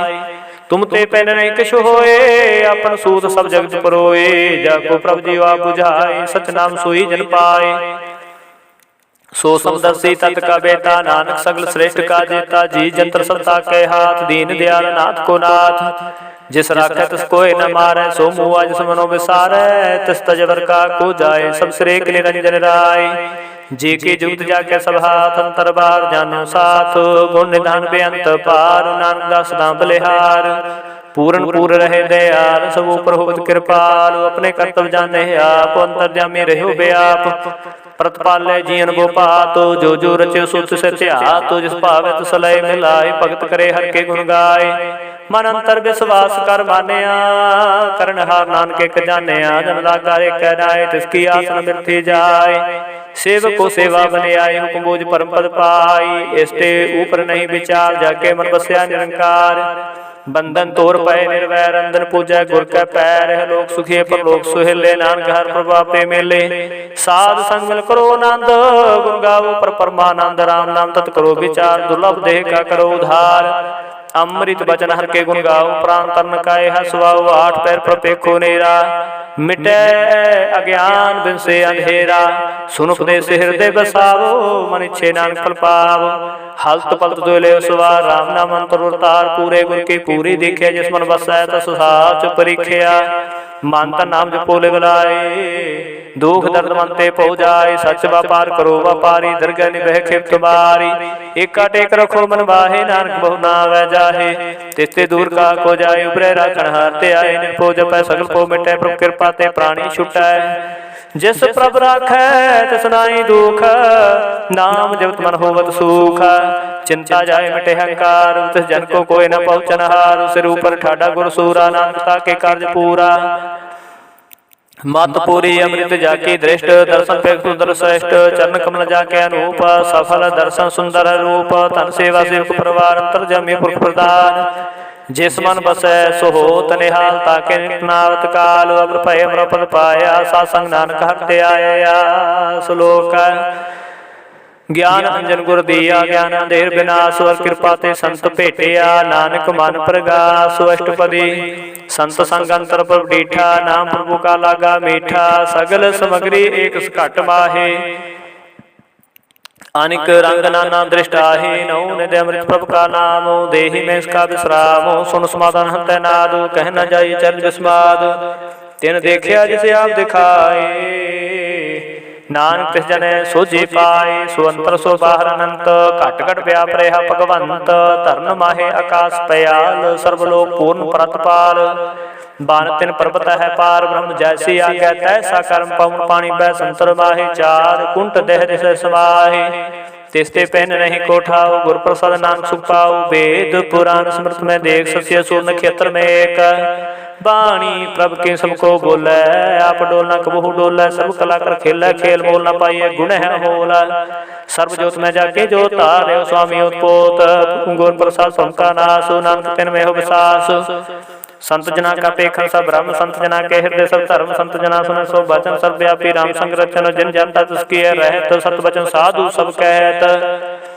तुम ते पैन नहीं किछु होए, अपन सूत सब जगत परोए। जाको प्रभु जी आप बुझाए, सच नाम सोई जन पाए। सो समदर्शी तत् का बेटा, नानक सगल श्रेष्ठ का जेता। जी जंत्र सत्ता के हाथ, दीन दयाल नाथ को नाथ। जिस राखै तिस कोय न मारै, सो मुआ जिस मनो विसारै। तिस तजवर का को जाय, सब श्रेक निरंजन राय। जी की जुगत जाके सब हाथ, अंतर बार जानो साथ। गुण निधान बेअंत पार, नानक दास दाम बलिहार। पूरन पूर रहे दयाल, सब ऊपर होवत कृपाल। अपने कर्तव्य जाने आप, अंतर्जामी रहो बेआप। प्रतिपाले जीवन गोपात, जो जो रचे सुत से त्यात। जिस भावे तिस लय मिलाय, भगत करे हर के गुण गाय। ਮਨ ਅੰਤਰ ਵਿਸ਼ਵਾਸ ਕਰ ਮਾਨਿਆ ਕਰਨਹਾਰ ਨਾਨਕ ਇਕ ਜਾਣਿਆ ਜਨ ਲਾਗਾ ਏਕ ਨਾਏ ਤਿਸ ਕੀ ਆਸਨ ਬਿਰਥੀ ਜਾਏ सेवक को सेवा बने आए हुक्म बोझ परम पद पाई इसते ऊपर नहीं विचार जाके मन बसया निरंकार बंधन तोर पाए निर्वैर अंदन पूजा गुर का पैर है लोक सुखी पर लोक सुहेले नानक हर प्रभाव पे मेले साध संग मिल करो आनंद गुण गाओ पर परमानंद राम नाम तत् करो विचार दुर्लभ देह का करो उधार अमृत बचन हर के गुण गाओ प्राण तन काए हसवाओ आठ पैर प्रपेखो नेरा मिटे अज्ञान बिन से अंधेरा सुन उपदेश हृदय बसावो मन इच्छे नानक फल पावो हलत पलत दोले सवार राम नाम अंतर उतार पूरे गुर की पूरी दिखे जिस मन बसै तस साच परीखिया मन तन नाम जपो ले बुलाए दुख दर्द मन ते पौ जाए सच व्यापार करो व्यापारी दरगह निबह खेप तुम्हारी एका टेक रखो मन बाहे नानक बहु ना वह जाहे तिस्ते दूर का को जाए उबरे राखण हार ते आए निर्भो जपै सगल को मिटै प्रभु कृपा ते प्राणी छुटै जिस प्रभ राखै तिस नाई दुख नाम जपत मन होवत सुख चिंता जाए मिटे हंकार तिस जन को कोई न पहुँचन हार सिर ऊपर ठाडा गुर सूरा नानकता के कार्य पूरा मत पूरी अमृत जाकी दृष्ट दर्शन पे सुंदर श्रेष्ठ चरण कमल जाके अनूप सफल दर्शन सुंदर रूप तन सेवा सेवक परिवार अंतर जमी पुरख प्रदान जिस मन बसै सो हो तनिहाल ताके नावत काल अमर भय अमर पद पाया सासंग नानक हरते आया श्लोक ज्ञान अंजन गुर दिया ज्ञान अंधेर विनाश वर कृपा ते संत भेटिया नानक मन प्रगास अष्टपदी संत संग अंतर पर डीठा नाम प्रभु का लागा मीठा सगल समग्री एक घट माहे अनिक रंग नाना दृष्टाहि नौ निधि अमृत प्रभु का नाम देहि में इसका विश्राम सुन समाधान हंत नाद कह न जाई चल विस्माद तिन देखिया जिसे आप दिखाए नानक तिस जने सोझे पाए सो अंतर सो बाहर अनंत घट घट व्याप रहा भगवंत धरन माहे आकाश पयाल सर्वलोक पूर्ण प्रतपाल बान तिन पर्वत है पार ब्रह्म जैसी आज्ञा तैसा कर्म पवन पानी बह संतर माहे चार कुंट देह जिसे समाहे तिस्ते पहन नहीं कोठाओ गुर प्रसाद नानक सुख पाओ वेद पुराण स्मृत में देख सत्य सूर नक्षत्र में एक बाणी प्रभ के सबको बोले आप डोलना कबहू डोले सब कला कर खेला खेल मोल न पाइए गुण है होला सर्व जोत में जाके जो तारे स्वामी उत्पोत गुर प्रसाद सबका नाश नानक तिन में हो विसास संत जना का पेखन सब ब्रह्म संत जना के हृदय सब धर्म संत जना सुन सो वचन सब व्यापी राम संग रचन जिन जनता तुस्की रहत सत वचन साधु सब कहत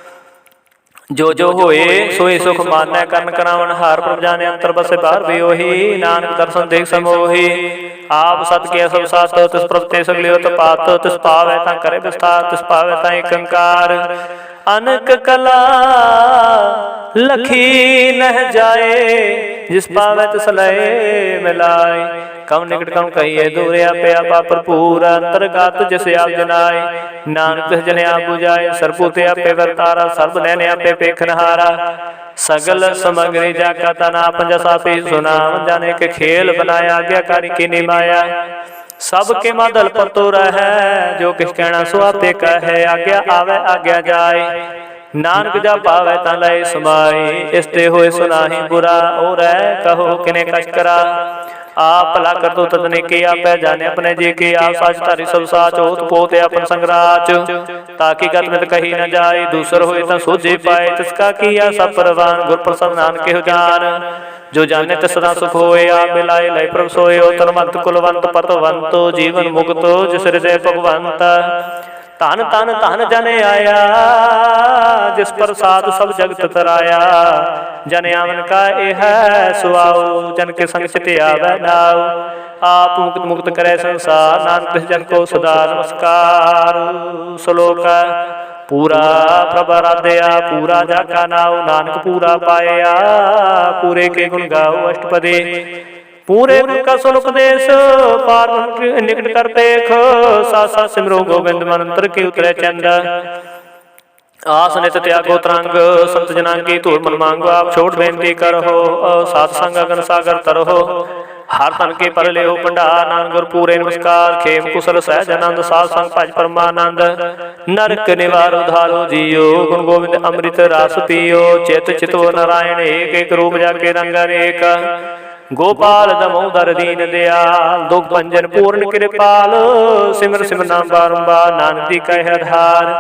जो जो होए सोई सुख मानै करण करावन हार प्रभ जाने अंतर बसे बाहर भी ओही नानक दर्शन देख समोही आप सत के सब सात तिस प्रभ ते सगले होत पात तिस पावै ता करे विस्तार तिस पावै ता एक अंकार अनक कला लखी नह जाए जिस पावै तिस लय मिलाए कम निकट कम कहिए दूर आपे आपा भरपूर अंतर्गत जिसे आप जनाए नानक तिस जने आप बुझाए सरपूते आपे वर्तारा सर्व नैने आपे पेखनहारा सगल समग्री जाका तना पंजसा पे सुना जाने के खेल बनाया आज्ञाकारी की निमाया सबके मादल पर तो रह जो किस कहना सो आपे कहे आज्ञा आवे आज्ञा जाए नानक जा पावे ता लय समाए इसते होए सुनाही बुरा और कहो किने कश करा आप भला कर दो तदने के आप जाने अपने जी के आप साच तारी सब साच होत पोते अपन संगराच ताकि गत में कही न जाए दूसर होए ता सोझे पाए तिसका किया सब परवान गुर प्रसाद नानक के हो जान जो जाने तिस सदा सुख होए आप मिलाए लय प्रभ सोए तरमंत कुलवंत पतवंत जीवन मुक्त जिस हृदय भगवंत धन धन धन जने आया जिस पर साधु सब जगत तराया जन आवन का यह सुआओ जन के संग चित आवे नाओ आप मुक्त मुक्त करे संसार नानक जन को सदा नमस्कार श्लोक पूरा प्रभ आराध्या पूरा जाका नाओ नानक पूरा पाया पूरे के गुण गाओ अष्टपदी पूरे गुण का सुन उपदेश पार निकट कर पेख सा सिमरो गोविंद मंत्र के उतरे चंद आस नित त्यागो तरंग संत जना की धूल मन मांगो आप छोट बेनती करहो सात संग अगन सागर तरहो ਹਰ ਤਨ ਕੇ ਪਰ ਲਿਓ ਭੰਡਾਰ, ਨਾਨਕ ਗੁਰ ਪੂਰੇ ਨਮਸਕਾਰ। ਖੇਮ ਕੁਸਲ ਸਹਿਜ ਆਨੰਦ, ਸਾਧ ਸੰਗ ਭਜ ਪਰਮਾਨੰਦ। ਨਰਕ ਨਿਵਾਰ ਉਧਾਰੋ ਜੀਓ, ਗੁਣ ਗੋਬਿੰਦ ਅੰਮ੍ਰਿਤ ਰਸ ਪੀਓ। ਚਿਤ ਚਿਤਵ ਨਾਰਾਇਣ ਏਕ, ਏਕ ਰੂਪ ਜਾ ਕੇ ਰੰਗ ਅਨੇਕ। ਗੋਪਾਲ ਦਮੋਦਰ ਦੀਨ ਦਿਆਲ, ਦੁਖ ਭੰਜਨ ਪੂਰਨ ਕਿਰਪਾਲ। ਸਿਮਰ ਸਿਮਰ ਨਾਮ ਬਾਰੰਬਾਰ, ਨਾਨਕ ਦੀ ਕਹਿ ਆਧਾਰ।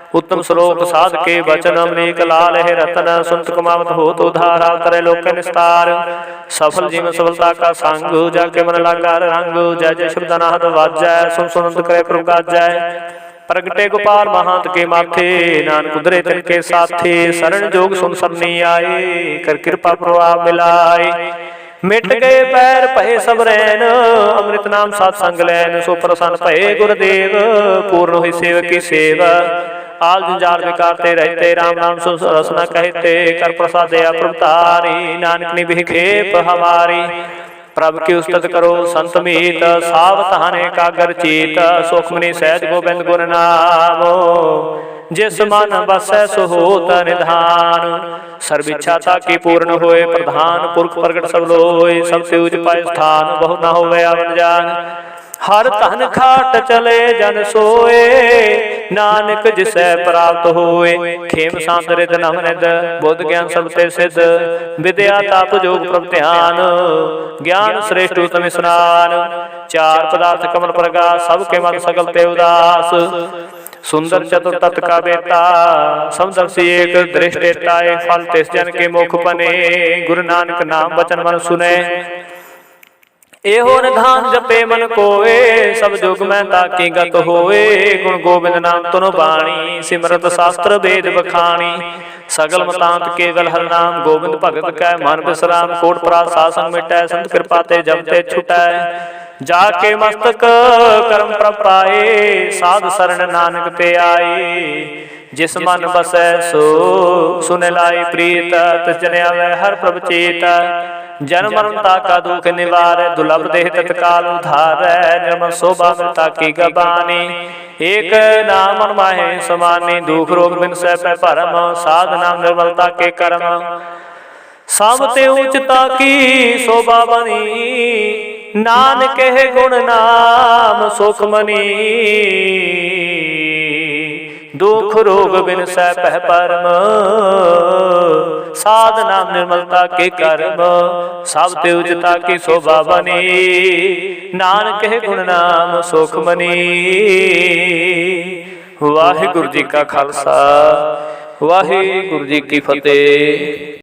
उत्तम श्लोक साध के वचन अमरीक लाल है रतन, सुनत कमावत होत उधार। तरे लोक निस्तार, सफल जीवन सफलता का संग। जाके मन लागा रंग, जय जय शब्द अनाहत वाजै। सुन सुनत करे प्रभु गाजै। प्रगटे गोपाल महांत के माथे, नानक उधरे तिनके साथे। शरण जोग सुन सरनी आए, कर कृपा प्रभाव मिलाए। मिट गए पैर भय सब रैन, अमृत नाम साध संग लैन। सो प्रसन्न भये गुरुदेव, पूर्ण हुई सेवक की सेवा। आल जंजाल विकार ते रहते, राम नाम सुन रसना कहते। कर प्रसाद दया प्रभु तारी, नानक नि विखेप हमारी। प्रभु की उस्तत करो संत मीत, सावधान एकाग्र चीत। सुखमनी सहज गोबिंद गुण नाम, जिस मन बसै सो होत निधान। सर्व इच्छा ताकी पूर्ण होए, प्रधान पुरख प्रगट सब लोय। सबसे ऊंच पाए स्थान, बहुत न होवे आवन जान। हर धन खाट चले जन सोए, नानक जिसै प्राप्त होए। खेम शांत रिद नम निद, बुद्ध ज्ञान सब ते सिद्ध। विद्या ताप जोग प्रभ ध्यान, ज्ञान श्रेष्ठ उत्तम स्नान। चार पदार्थ कमल प्रकाश, सबके मन सकल ते उदास। सुंदर चतुर तत् का बेटा, समदर्शी एक दृष्टेता। फल तिस जन के मुख बने, गुरु नानक नाम वचन मन सुने। एहो निधान जपे मन कोए, सब जुग में ताकी गत होए। गुण गोबिंद नाम तुनो बाणी, सिमरत शास्त्र वेद बखानी। सगल मतांत केवल हर नाम, गोबिंद भगत कै मन विश्राम। कोट प्रात सासन मिटै, संत कृपा ते जपते छुटै। जाके मस्तक कर्म प्रभ पाए, साध शरण नानक ते आए। जिस मन बसै सो सुन लाई प्रीत, तिस जन आवै हर प्रभ चेत। जन्म मरण ताका दुख निवार, दुर्लभ देह तत्काल उधार। निर्मल शोभा मृता की गबानी, एक नाम मन माहे समानी। दुख रोग बिन सै पै परम, साध नाम निर्मलता के कर्म। सामते उच्चता की शोभा बनी, नानक है गुण नाम सुख मनी। दुख रोग बिन सै पह परम, साध नाम निर्मलता के कर्म। सब ते उचता की शोभा बनी, नानक है गुण नाम सुख मनी। वाहिगुरु जी का खालसा, वाहिगुरु जी की फतेह।